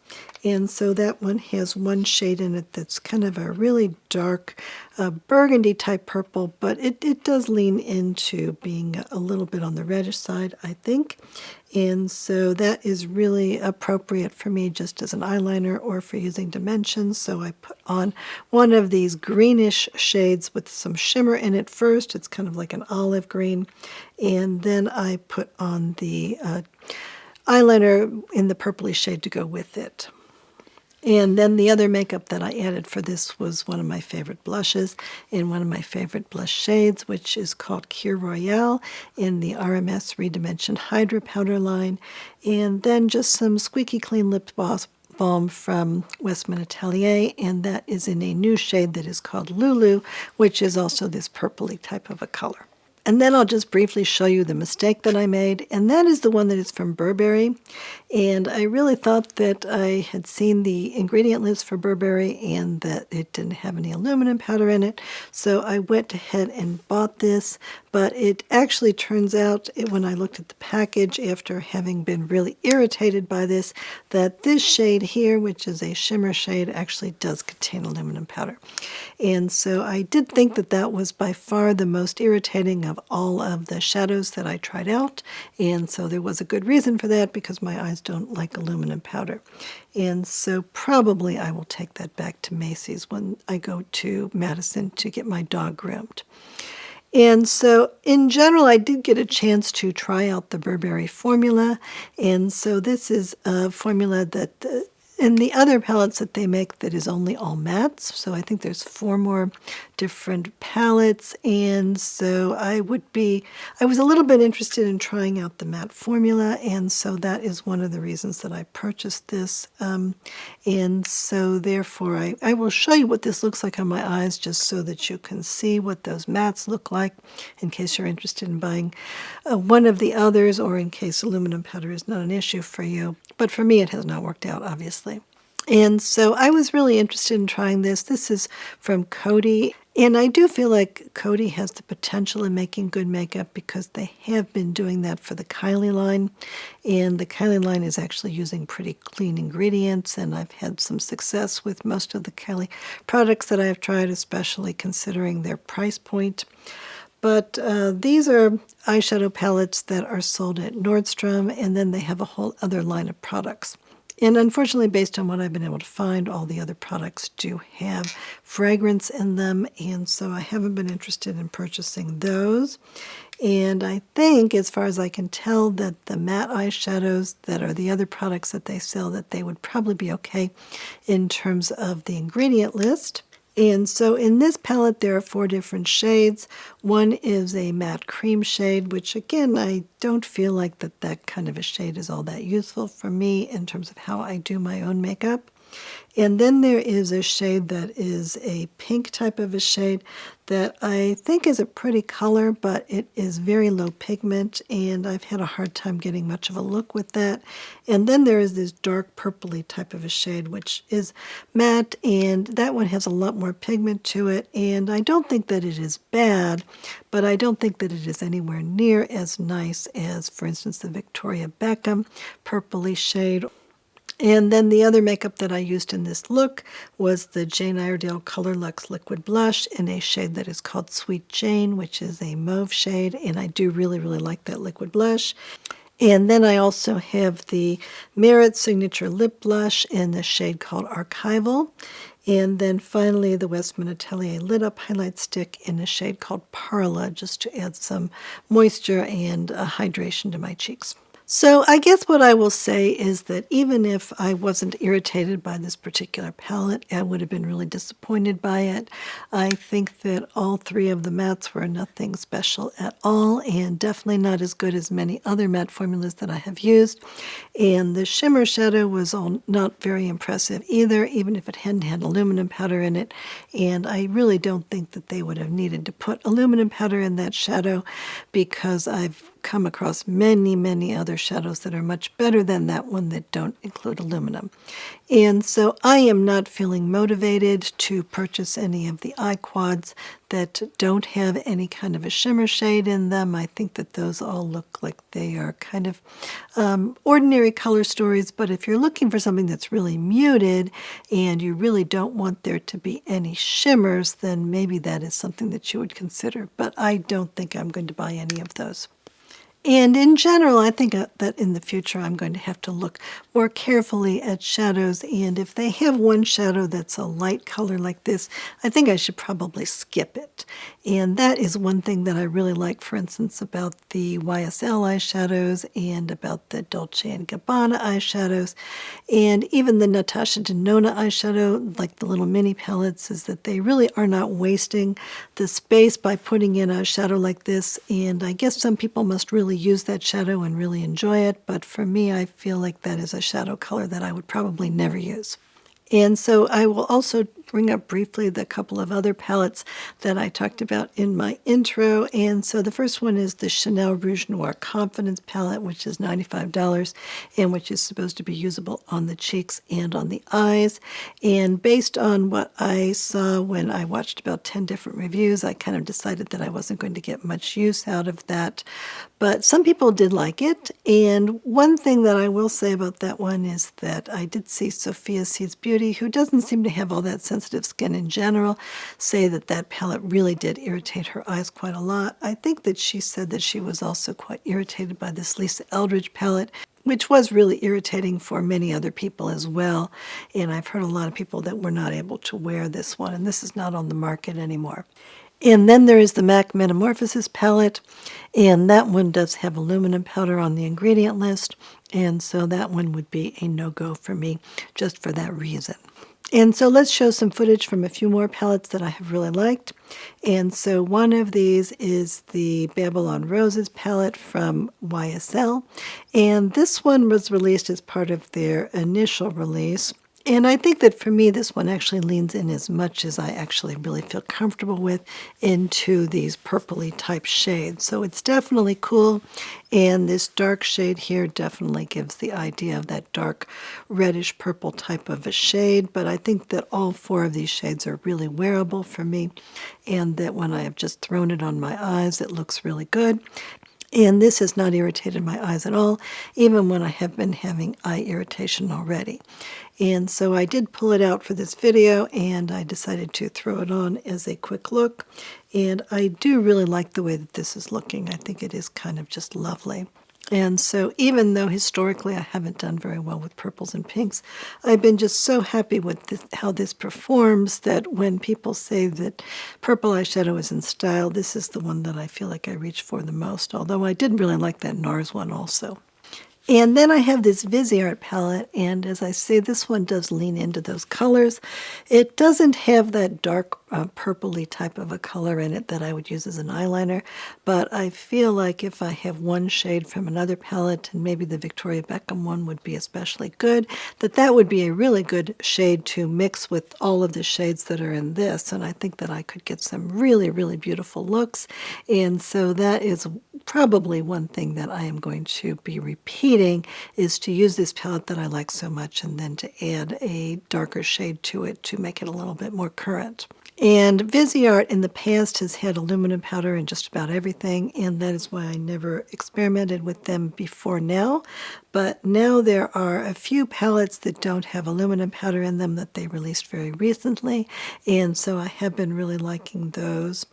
And so that one has one shade in it that's kind of a really dark burgundy type purple, but it does lean into being a little bit on the reddish side, I think. And so that is really appropriate for me just as an eyeliner or for using dimensions. So I put on one of these greenish shades with some shimmer in it first. It's kind of like an olive green. And then I put on the eyeliner in the purpley shade to go with it. And then the other makeup that I added for this was one of my favorite blushes in one of my favorite blush shades, which is called Cure Royale in the RMS Redimension Hydra Powder line. And then just some squeaky clean lip balm from Westman Atelier, and that is in a new shade that is called Lulu, which is also this purpley type of a color. And then I'll just briefly show you the mistake that I made, and that is the one that is from Burberry. And I really thought that I had seen the ingredient list for Burberry and that it didn't have any aluminum powder in it. So I went ahead and bought this, but it actually turns out, when I looked at the package after having been really irritated by this, that this shade here, which is a shimmer shade, actually does contain aluminum powder. And so I did think that that was by far the most irritating of all of the shadows that I tried out, and so there was a good reason for that because my eyes don't like aluminum powder. And so probably I will take that back to Macy's when I go to Madison to get my dog groomed. And so in general, I did get a chance to try out the Burberry formula, and so this is a formula that in the other palettes that they make that is only all mattes. So I think there's 4 more different palettes, and so I was a little bit interested in trying out the matte formula, and so that is one of the reasons that I purchased this. And so therefore I will show you what this looks like on my eyes just so that you can see what those mattes look like in case you're interested in buying one of the others, or in case aluminum powder is not an issue for you. But for me it has not worked out, obviously. And so I was really interested in trying this. This is from Coty. And I do feel like Coty has the potential in making good makeup because they have been doing that for the Kylie line. And the Kylie line is actually using pretty clean ingredients. And I've had some success with most of the Kylie products that I've tried, especially considering their price point. But these are eyeshadow palettes that are sold at Nordstrom, and then they have a whole other line of products. And unfortunately, based on what I've been able to find, all the other products do have fragrance in them, and so I haven't been interested in purchasing those. And I think, as far as I can tell, that the matte eyeshadows that are the other products that they sell, that they would probably be okay in terms of the ingredient list. And so in this palette, there are 4 different shades. One is a matte cream shade, which again, I don't feel like that kind of a shade is all that useful for me in terms of how I do my own makeup. And then there is a shade that is a pink type of a shade that I think is a pretty color, but it is very low pigment, and I've had a hard time getting much of a look with that. And then there is this dark purpley type of a shade, which is matte, and that one has a lot more pigment to it, and I don't think that it is bad, but I don't think that it is anywhere near as nice as, for instance, the Victoria Beckham purpley shade. And then the other makeup that I used in this look was the Jane Iredale Color Luxe Liquid Blush in a shade that is called Sweet Jane, which is a mauve shade, and I do really, really like that liquid blush. And then I also have the Merit Signature Lip Blush in the shade called Archival. And then finally the Westman Atelier Lit Up Highlight Stick in a shade called Parla, just to add some moisture and hydration to my cheeks. So I guess what I will say is that even if I wasn't irritated by this particular palette, I would have been really disappointed by it. I think that all 3 of the mattes were nothing special at all, and definitely not as good as many other matte formulas that I have used. And the shimmer shadow was not very impressive either, even if it hadn't had aluminum powder in it. And I really don't think that they would have needed to put aluminum powder in that shadow because I've come across many, many other shadows that are much better than that one that don't include aluminum. And so I am not feeling motivated to purchase any of the eye quads that don't have any kind of a shimmer shade in them. I think that those all look like they are kind of ordinary color stories, but if you're looking for something that's really muted and you really don't want there to be any shimmers, then maybe that is something that you would consider. But I don't think I'm going to buy any of those. And in general, I think that in the future I'm going to have to look more carefully at shadows, and if they have one shadow that's a light color like this, I think I should probably skip it. And that is one thing that I really like, for instance, about the YSL eyeshadows and about the Dolce & Gabbana eyeshadows, and even the Natasha Denona eyeshadow, like the little mini palettes, is that they really are not wasting the space by putting in a shadow like this. And I guess some people must really use that shadow and really enjoy it, but for me, I feel like that is a shadow color that I would probably never use. And so I will also bring up briefly the couple of other palettes that I talked about in my intro. And so the first one is the Chanel Rouge Noir Confidence palette, which is $95 and which is supposed to be usable on the cheeks and on the eyes. And based on what I saw when I watched about 10 different reviews, I kind of decided that I wasn't going to get much use out of that. But some people did like it, and one thing that I will say about that one is that I did see Sophia Seeds Beauty, who doesn't seem to have all that sensitive skin in general, say that that palette really did irritate her eyes quite a lot. I think that she said that she was also quite irritated by this Lisa Eldridge palette, which was really irritating for many other people as well. And I've heard a lot of people that were not able to wear this one, and this is not on the market anymore. And then there is the MAC Metamorphosis palette, and that one does have aluminum powder on the ingredient list, and so that one would be a no-go for me just for that reason. And so let's show some footage from a few more palettes that I have really liked. And so one of these is the Babylone Roses palette from YSL, and this one was released as part of their initial release. And I think that for me, this one actually leans in as much as I actually really feel comfortable with into these purpley type shades. So it's definitely cool. And this dark shade here definitely gives the idea of that dark reddish purple type of a shade. But I think that all four of these shades are really wearable for me. And that when I have just thrown it on my eyes, it looks really good. And this has not irritated my eyes at all, even when I have been having eye irritation already. And so I did pull it out for this video, and I decided to throw it on as a quick look. And I do really like the way that this is looking. I think it is kind of just lovely. And so even though historically I haven't done very well with purples and pinks, I've been just so happy with this, how this performs, that when people say that purple eyeshadow is in style, this is the one that I feel like I reach for the most, although I did really like that Nars one also. And then I have this Viseart palette, and as I say, this one does lean into those colors. It doesn't have that dark purpley type of a color in it that I would use as an eyeliner, but I feel like if I have one shade from another palette, and maybe the Victoria Beckham one would be especially good, that would be a really good shade to mix with all of the shades that are in this, and I think that I could get some really, really beautiful looks. And so that is probably one thing that I am going to be repeating, is to use this palette that I like so much and then to add a darker shade to it to make it a little bit more current. And Viseart in the past has had aluminum powder in just about everything, and that is why I never experimented with them before now. But now there are a few palettes that don't have aluminum powder in them that they released very recently, and so I have been really liking those.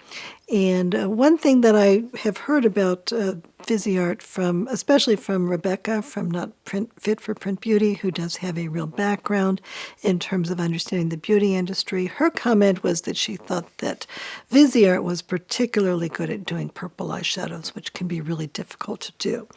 And one thing that I have heard about Viseart, especially from Rebecca from Not Fit for Print Beauty, who does have a real background in terms of understanding the beauty industry, her comment was that she thought that Viseart was particularly good at doing purple eyeshadows, which can be really difficult to do.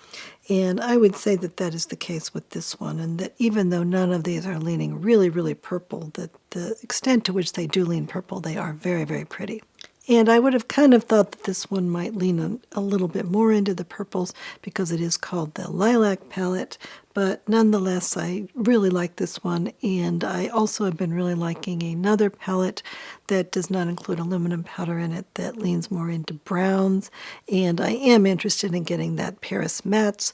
And I would say that that is the case with this one, and that even though none of these are leaning really, really purple, that the extent to which they do lean purple, they are very, very pretty. And I would have kind of thought that this one might lean a little bit more into the purples because it is called the Lilac palette. But nonetheless, I really like this one. And I also have been really liking another palette that does not include aluminum powder in it that leans more into browns. And I am interested in getting that Paris Mattes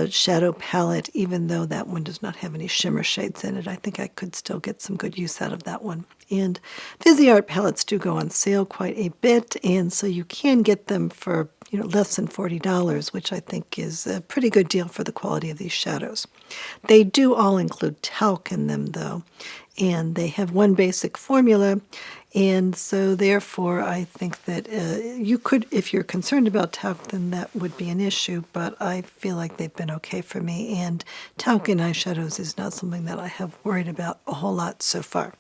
shadow palette, even though that one does not have any shimmer shades in it. I think I could still get some good use out of that one. And Viseart palettes do go on sale quite a bit, and so you can get them for less than $40, which I think is a pretty good deal for the quality of these shadows. They do all include talc in them, though, and they have one basic formula. And so therefore, I think that you could, if you're concerned about talc, then that would be an issue, but I feel like they've been okay for me, and talc in eyeshadows is not something that I have worried about a whole lot so far.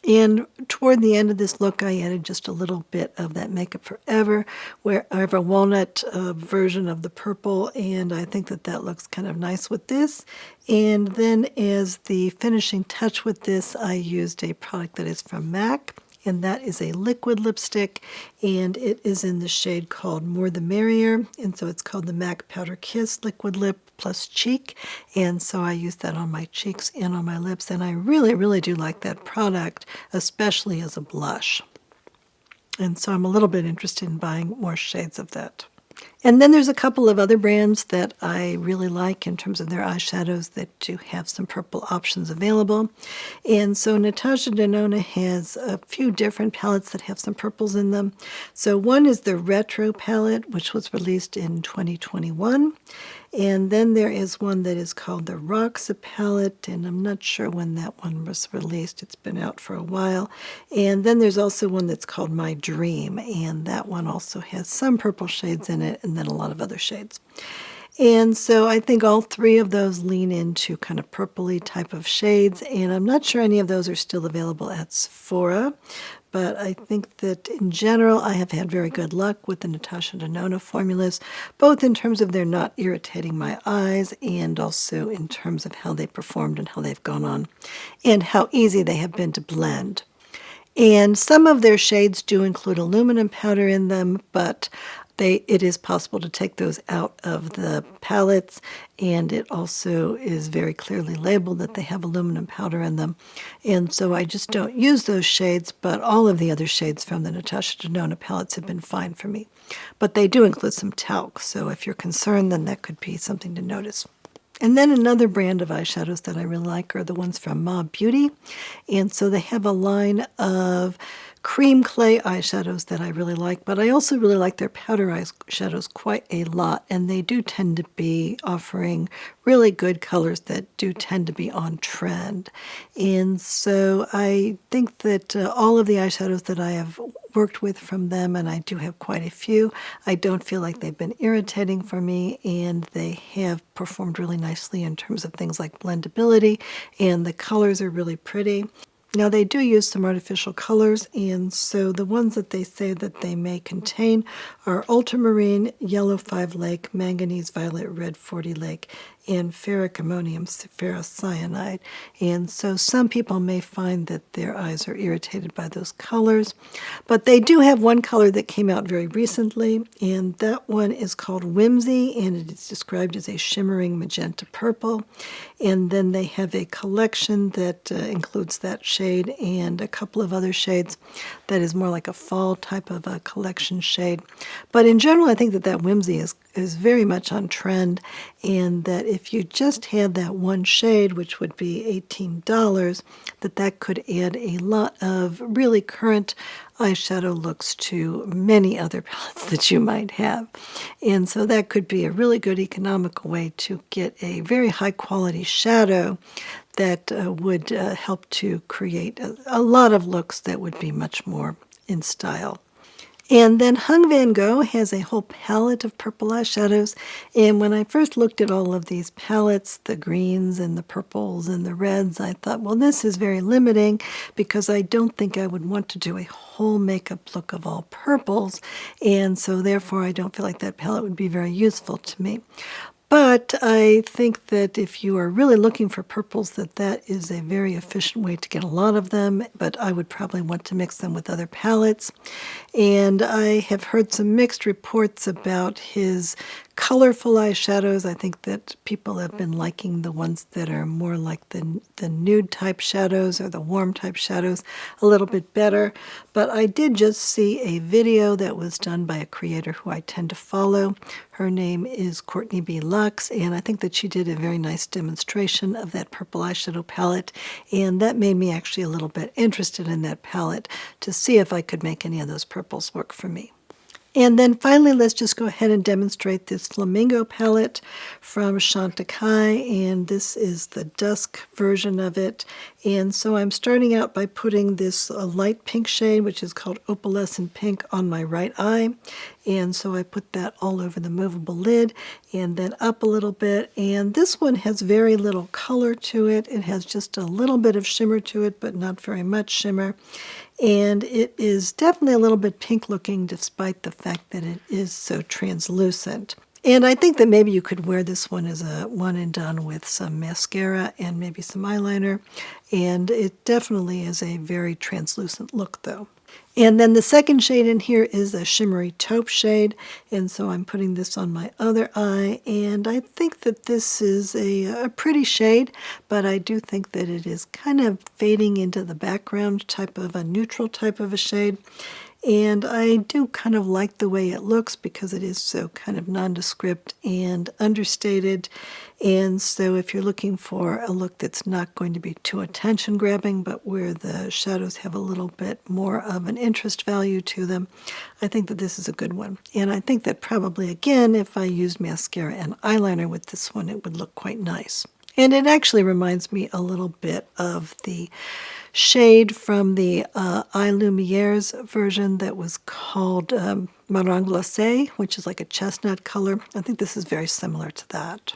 And toward the end of this look, I added just a little bit of that Makeup Forever, where I have a walnut version of the purple, and I think that that looks kind of nice with this. And then as the finishing touch with this, I used a product that is from MAC, and that is a liquid lipstick, and it is in the shade called More the Merrier, and so it's called the MAC Powder Kiss Liquid Lip Plus Cheek, and so I use that on my cheeks and on my lips, and I really, really do like that product, especially as a blush. And so I'm a little bit interested in buying more shades of that. And then there's a couple of other brands that I really like in terms of their eyeshadows that do have some purple options available. And so Natasha Denona has a few different palettes that have some purples in them. So one is the Retro palette, which was released in 2021. And then there is one that is called the Roxa palette, and I'm not sure when that one was released. It's been out for a while. And then there's also one that's called My Dream, and that one also has some purple shades in it and then a lot of other shades. And so I think all three of those lean into kind of purpley type of shades, and I'm not sure any of those are still available at Sephora, but I think that in general I have had very good luck with the Natasha Denona formulas, both in terms of they're not irritating my eyes and also in terms of how they performed and how they've gone on and how easy they have been to blend. And some of their shades do include aluminum powder in them, but it is possible to take those out of the palettes, and it also is very clearly labeled that they have aluminum powder in them. And so I just don't use those shades, but all of the other shades from the Natasha Denona palettes have been fine for me. But they do include some talc, so if you're concerned, then that could be something to notice. And then another brand of eyeshadows that I really like are the ones from Ma Beauty. And so they have a line of cream clay eyeshadows that I really like, but I also really like their powder eyeshadows quite a lot, and they do tend to be offering really good colors that do tend to be on trend. And so I think that all of the eyeshadows that I have worked with from them, and I do have quite a few, I don't feel like they've been irritating for me, and they have performed really nicely in terms of things like blendability, and the colors are really pretty. Now, they do use some artificial colors, and so the ones that they say that they may contain are ultramarine, yellow 5 lake, manganese violet, red 40 lake, and ferric ammonium ferrocyanide. And so some people may find that their eyes are irritated by those colors. But they do have one color that came out very recently, and that one is called Whimsy, and it is described as a shimmering magenta purple. And then they have a collection that includes that shade and a couple of other shades that is more like a fall type of a collection shade. But in general, I think that that Whimsy is very much on trend, and that if you just had that one shade, which would be $18, that could add a lot of really current eyeshadow looks to many other palettes that you might have. And so that could be a really good economical way to get a very high quality shadow that would help to create a lot of looks that would be much more in style. And then Hung Van Gogh has a whole palette of purple eyeshadows, and when I first looked at all of these palettes, the greens and the purples and the reds, I thought, well, this is very limiting because I don't think I would want to do a whole makeup look of all purples, and so therefore I don't feel like that palette would be very useful to me. But I think that if you are really looking for purples, that is a very efficient way to get a lot of them, but I would probably want to mix them with other palettes. And I have heard some mixed reports about his colorful eyeshadows. I think that people have been liking the ones that are more like the nude type shadows or the warm type shadows a little bit better. But I did just see a video that was done by a creator who I tend to follow. Her name is Courtney B. LUXE, and I think that she did a very nice demonstration of that purple eyeshadow palette, and that made me actually a little bit interested in that palette to see if I could make any of those purples work for me. And then finally, let's just go ahead and demonstrate this Flamingo palette from Chantecaille, and this is the Dusk version of it. And so I'm starting out by putting this light pink shade, which is called Opalescent Pink, on my right eye. And so I put that all over the movable lid and then up a little bit. And this one has very little color to it. It has just a little bit of shimmer to it, but not very much shimmer. And it is definitely a little bit pink looking despite the fact that it is so translucent. And I think that maybe you could wear this one as a one and done with some mascara and maybe some eyeliner. And it definitely is a very translucent look though. And then the second shade in here is a shimmery taupe shade, and so I'm putting this on my other eye, and I think that this is a pretty shade, but I do think that it is kind of fading into the background type of a neutral type of a shade. And I do kind of like the way it looks because it is so kind of nondescript and understated. And so if you're looking for a look that's not going to be too attention grabbing, but where the shadows have a little bit more of an interest value to them, I think that this is a good one. And I think that probably, again, if I used mascara and eyeliner with this one, it would look quite nice. And it actually reminds me a little bit of the shade from the Lumiere's version that was called Marron Glacé, which is like a chestnut color. I think this is very similar to that.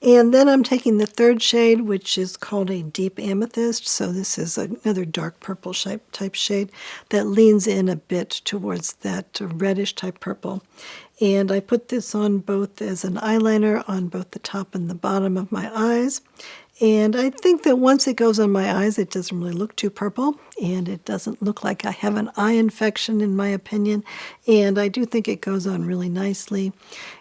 And then I'm taking the third shade, which is called a deep amethyst. So this is another dark purple type shade that leans in a bit towards that reddish type purple. And I put this on both as an eyeliner on both the top and the bottom of my eyes. And I think that once it goes on my eyes, it doesn't really look too purple, and it doesn't look like I have an eye infection, in my opinion. And I do think it goes on really nicely.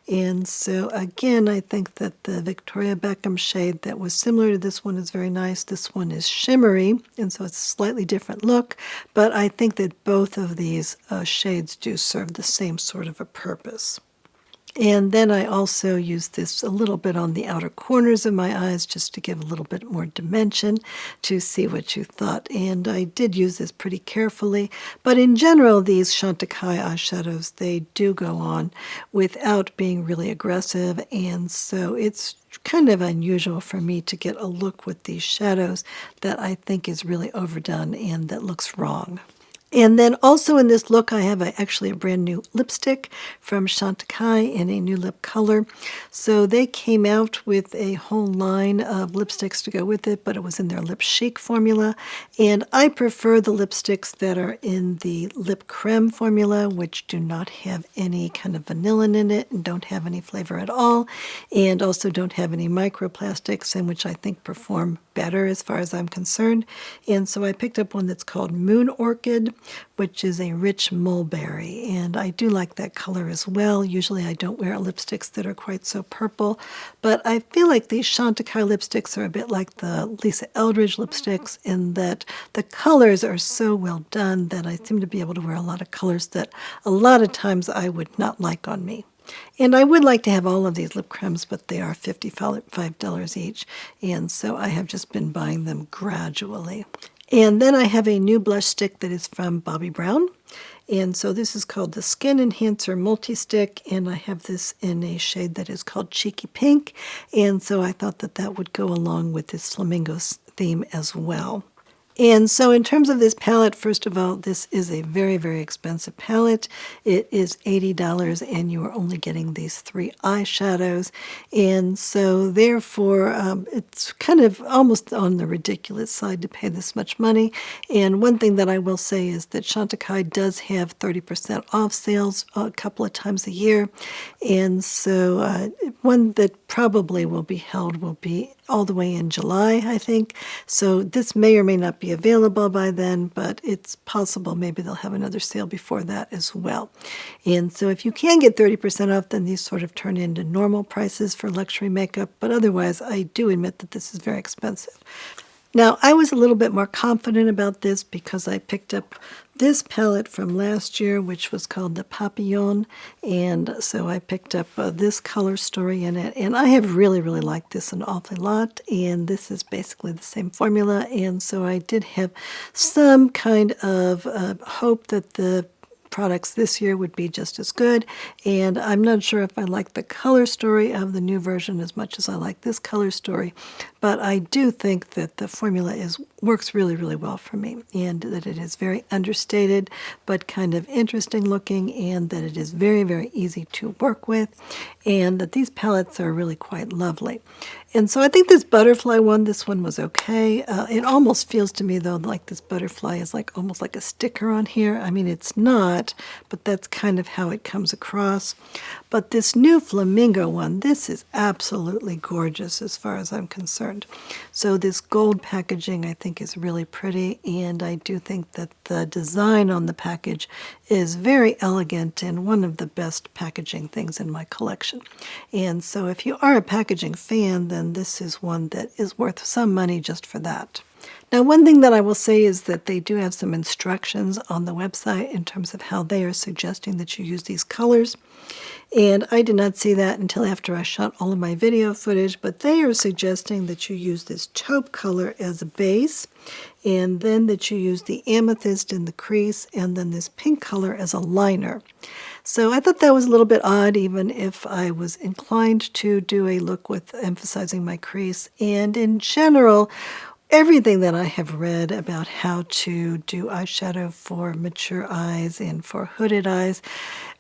And so, again, I think that the Victoria Beckham shade that was similar to this one is very nice. This one is shimmery, and so it's a slightly different look. But I think that both of these shades do serve the same sort of a purpose. And then I also use this a little bit on the outer corners of my eyes just to give a little bit more dimension to see what you thought. And I did use this pretty carefully. But in general, these Chantecaille eyeshadows, they do go on without being really aggressive. And so it's kind of unusual for me to get a look with these shadows that I think is really overdone and that looks wrong. And then also in this look, I have actually a brand new lipstick from Chantecaille in a new lip color. So they came out with a whole line of lipsticks to go with it, but it was in their Lip Chic formula. And I prefer the lipsticks that are in the Lip Creme formula, which do not have any kind of vanillin in it and don't have any flavor at all, and also don't have any microplastics, and which I think perform better as far as I'm concerned. And so I picked up one that's called Moon Orchid, which is a rich mulberry, and I do like that color as well. Usually I don't wear lipsticks that are quite so purple, but I feel like these Chantecaille lipsticks are a bit like the Lisa Eldridge lipsticks in that the colors are so well done that I seem to be able to wear a lot of colors that a lot of times I would not like on me. And I would like to have all of these lip creams, but they are $55 each, and so I have just been buying them gradually. And then I have a new blush stick that is from Bobbi Brown. And so this is called the Skin Enhancer Multi-Stick, and I have this in a shade that is called Cheeky Pink. And so I thought that that would go along with this Flamingo theme as well. And so in terms of this palette, first of all, this is a very, very expensive palette. It is $80 and you are only getting these 3 eyeshadows. And so therefore, it's kind of almost on the ridiculous side to pay this much money. And one thing that I will say is that Chantecaille does have 30% off sales a couple of times a year. And so one that probably will be held will be all the way in July, I think. So this may or may not be available by then, but it's possible maybe they'll have another sale before that as well. And so if you can get 30% off, then these sort of turn into normal prices for luxury makeup. But otherwise, I do admit that this is very expensive. Now, I was a little bit more confident about this because I picked up this palette from last year, which was called the Papillon, and so I picked up this color story in it, and I have really, really liked this an awful lot, and this is basically the same formula, and so I did have some kind of hope that the products this year would be just as good, and I'm not sure if I like the color story of the new version as much as I like this color story, but I do think that the formula works really, really well for me, and that it is very understated but kind of interesting looking, and that it is very, very easy to work with, and that these palettes are really quite lovely. And so I think this butterfly one, this one was okay. It almost feels to me, though, like this butterfly is like almost like a sticker on here. I mean, it's not, but that's kind of how it comes across. But this new flamingo one, this is absolutely gorgeous as far as I'm concerned. So this gold packaging I think is really pretty, and I do think that the design on the package is very elegant and one of the best packaging things in my collection. And so if you are a packaging fan, then this is one that is worth some money just for that. Now, one thing that I will say is that they do have some instructions on the website in terms of how they are suggesting that you use these colors. And I did not see that until after I shot all of my video footage, but they are suggesting that you use this taupe color as a base, and then that you use the amethyst in the crease, and then this pink color as a liner. So I thought that was a little bit odd, even if I was inclined to do a look with emphasizing my crease. And in general, everything that I have read about how to do eyeshadow for mature eyes and for hooded eyes,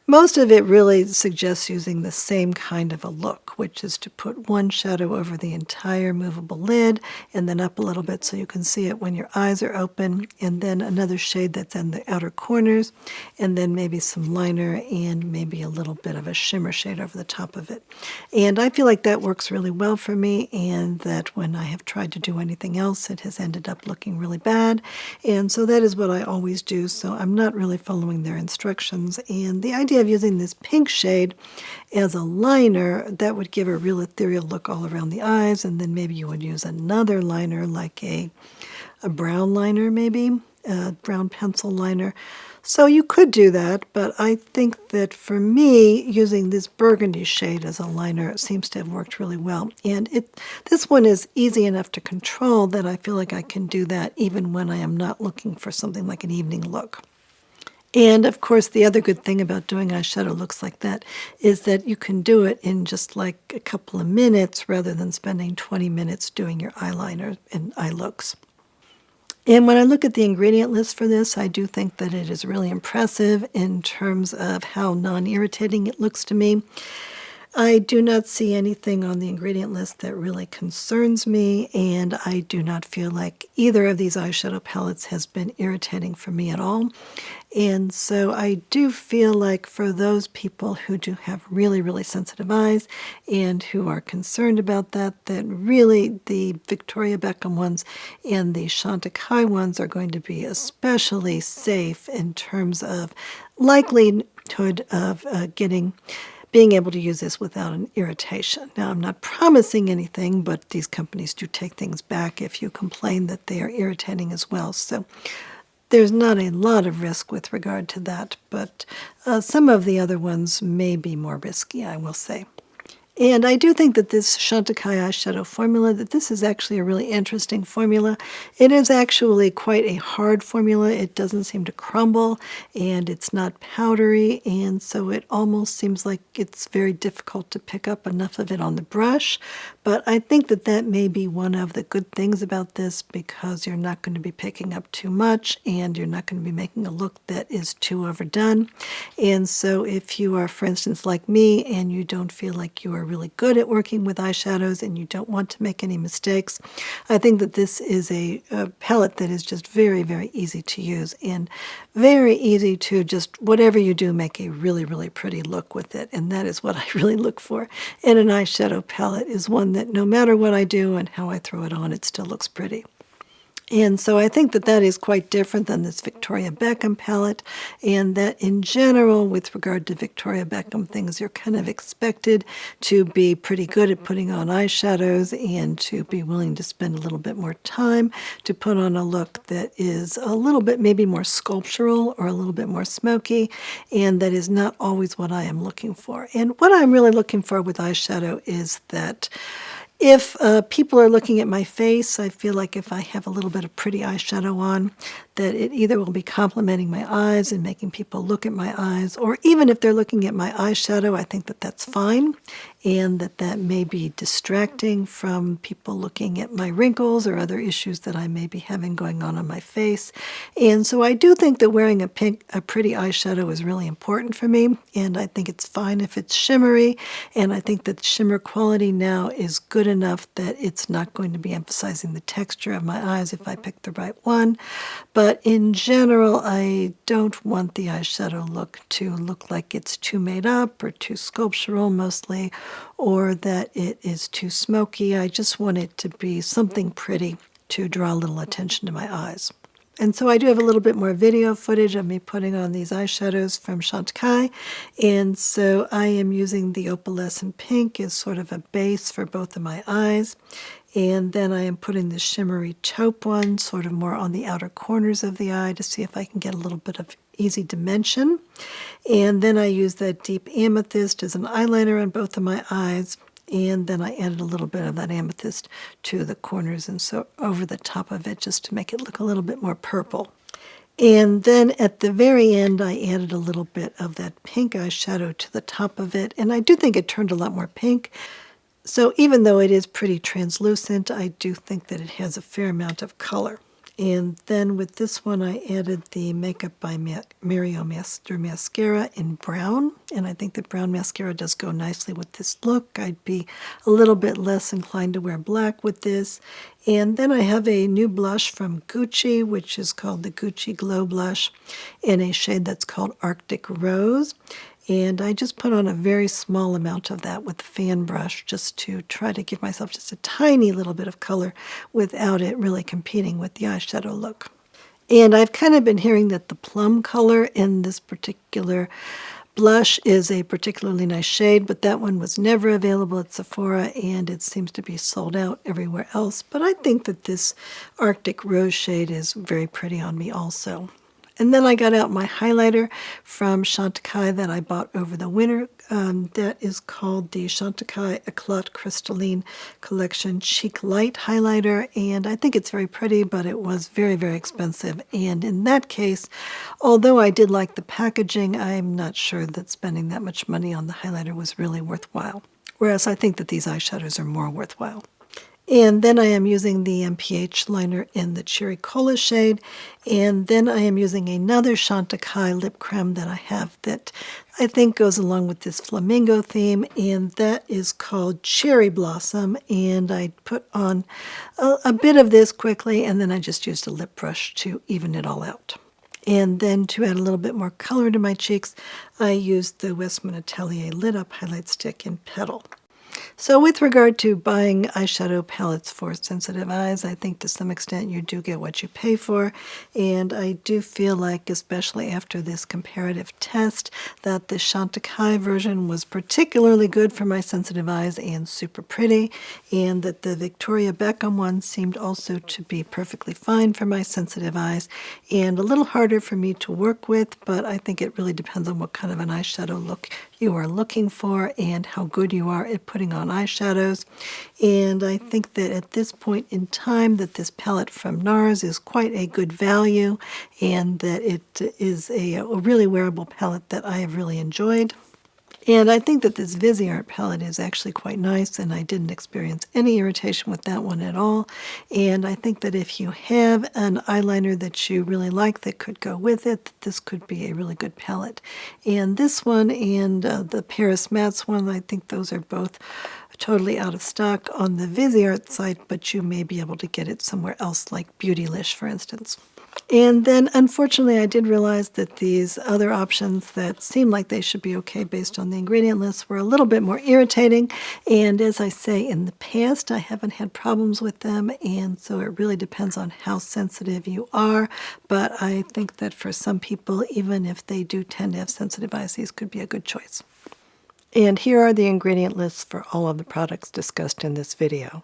most of it really suggests using the same kind of a look, which is to put one shadow over the entire movable lid and then up a little bit so you can see it when your eyes are open, and then another shade that's in the outer corners, and then maybe some liner and maybe a little bit of a shimmer shade over the top of it. And I feel like that works really well for me, and that when I have tried to do anything else, it has ended up looking really bad. And so that is what I always do, so I'm not really following their instructions. And the idea of using this pink shade as a liner, that would give a real ethereal look all around the eyes, and then maybe you would use another liner like a brown liner, maybe a brown pencil liner. So you could do that, but I think that for me, using this burgundy shade as a liner seems to have worked really well. And this one is easy enough to control that I feel like I can do that even when I am not looking for something like an evening look. And of course, the other good thing about doing eyeshadow looks like that is that you can do it in just like a couple of minutes rather than spending 20 minutes doing your eyeliner and eye looks. And when I look at the ingredient list for this, I do think that it is really impressive in terms of how non-irritating it looks to me. I do not see anything on the ingredient list that really concerns me, and I do not feel like either of these eyeshadow palettes has been irritating for me at all. And so I do feel like for those people who do have really, really sensitive eyes and who are concerned about that, that really the Victoria Beckham ones and the Chantecaille ones are going to be especially safe in terms of likelihood of being able to use this without an irritation. Now, I'm not promising anything, but these companies do take things back if you complain that they are irritating as well. So there's not a lot of risk with regard to that, but some of the other ones may be more risky, I will say. And I do think that this Chantecaille eyeshadow formula, that this is actually a really interesting formula. It is actually quite a hard formula. It doesn't seem to crumble, and it's not powdery, and so it almost seems like it's very difficult to pick up enough of it on the brush. But I think that that may be one of the good things about this, because you're not going to be picking up too much, and you're not going to be making a look that is too overdone. And so if you are, for instance, like me, and you don't feel like you are really good at working with eyeshadows and you don't want to make any mistakes, I think that this is a palette that is just very, very easy to use and very easy to just, whatever you do, make a really, really pretty look with it. And that is what I really look for in an eyeshadow palette, is one that no matter what I do and how I throw it on, it still looks pretty. And so I think that that is quite different than this Victoria Beckham palette, and that in general, with regard to Victoria Beckham things, you're kind of expected to be pretty good at putting on eyeshadows and to be willing to spend a little bit more time to put on a look that is a little bit maybe more sculptural or a little bit more smoky, and that is not always what I am looking for. And what I'm really looking for with eyeshadow is that if people are looking at my face, I feel like if I have a little bit of pretty eyeshadow on, that it either will be complimenting my eyes and making people look at my eyes, or even if they're looking at my eyeshadow, I think that that's fine, and that that may be distracting from people looking at my wrinkles or other issues that I may be having going on my face. And so I do think that wearing a pretty eyeshadow is really important for me, and I think it's fine if it's shimmery, and I think that the shimmer quality now is good enough that it's not going to be emphasizing the texture of my eyes if I pick the right one. But in general, I don't want the eyeshadow look to look like it's too made up or too sculptural mostly, or that it is too smoky. I just want it to be something pretty to draw a little attention to my eyes. And so I do have a little bit more video footage of me putting on these eyeshadows from Chantecaille. And so I am using the opalescent pink as sort of a base for both of my eyes. And then I am putting the shimmery taupe one sort of more on the outer corners of the eye to see if I can get a little bit of easy dimension. And then I use that deep amethyst as an eyeliner on both of my eyes. And then I added a little bit of that amethyst to the corners and so over the top of it just to make it look a little bit more purple. And then at the very end, I added a little bit of that pink eyeshadow to the top of it. And I do think it turned a lot more pink. So even though it is pretty translucent, I do think that it has a fair amount of color. And then with this one, I added the Makeup by Mario mascara in brown. And I think that brown mascara does go nicely with this look. I'd be a little bit less inclined to wear black with this. And then I have a new blush from Gucci, which is called the Gucci Glow Blush in a shade that's called Arctic Rose. And I just put on a very small amount of that with the fan brush just to try to give myself just a tiny little bit of color without it really competing with the eyeshadow look. And I've kind of been hearing that the plum color in this particular blush is a particularly nice shade, but that one was never available at Sephora, and it seems to be sold out everywhere else. But I think that this Arctic Rose shade is very pretty on me also. And then I got out my highlighter from Chantecaille that I bought over the winter. That is called the Chantecaille Eclat Crystalline Collection Cheek Light Highlighter. And I think it's very pretty, but it was very, very expensive. And in that case, although I did like the packaging, I'm not sure that spending that much money on the highlighter was really worthwhile. Whereas I think that these eyeshadows are more worthwhile. And then I am using the MPH liner in the Cherry Cola shade. And then I am using another Chantecaille lip creme that I have that I think goes along with this flamingo theme. And that is called Cherry Blossom. And I put on a bit of this quickly, and then I just used a lip brush to even it all out. And then to add a little bit more color to my cheeks, I used the Westman Atelier Lit Up Highlight Stick in Petal. So with regard to buying eyeshadow palettes for sensitive eyes, I think to some extent you do get what you pay for, and I do feel like, especially after this comparative test, that the Chantecaille version was particularly good for my sensitive eyes and super pretty, and that the Victoria Beckham one seemed also to be perfectly fine for my sensitive eyes, and a little harder for me to work with, but I think it really depends on what kind of an eyeshadow look you are looking for and how good you are at putting on eyeshadows. And I think that at this point in time that this palette from Nars is quite a good value, and that it is a really wearable palette that I have really enjoyed. And I think that this Viseart palette is actually quite nice, and I didn't experience any irritation with that one at all. And I think that if you have an eyeliner that you really like that could go with it, that this could be a really good palette. And this one and the Paris Mattes one, I think those are both totally out of stock on the Viseart site, but you may be able to get it somewhere else, like Beautylish, for instance. And then, unfortunately, I did realize that these other options that seem like they should be okay based on the ingredient list were a little bit more irritating. And as I say, in the past, I haven't had problems with them, and so it really depends on how sensitive you are. But I think that for some people, even if they do tend to have sensitive eyes, these could be a good choice. And here are the ingredient lists for all of the products discussed in this video.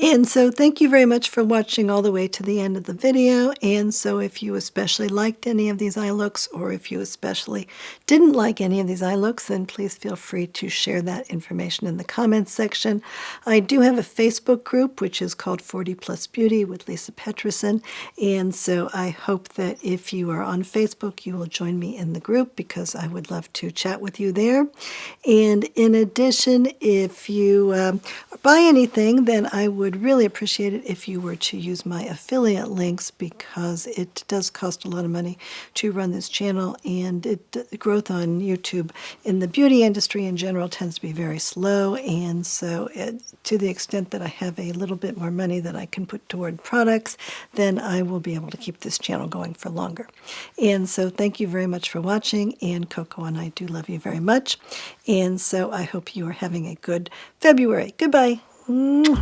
And so thank you very much for watching all the way to the end of the video. And so if you especially liked any of these eye looks, or if you especially didn't like any of these eye looks, then please feel free to share that information in the comments section. I do have a Facebook group, which is called 40 Plus Beauty with Lisa Petrison. And so I hope that if you are on Facebook, you will join me in the group, because I would love to chat with you there. And in addition, if you buy anything, then I would really appreciate it if you were to use my affiliate links, because it does cost a lot of money to run this channel, and growth on YouTube in the beauty industry in general tends to be very slow. And so to the extent that I have a little bit more money that I can put toward products, then I will be able to keep this channel going for longer. And so thank you very much for watching, and Coco and I do love you very much. And so I hope you are having a good February. Goodbye. Mwah.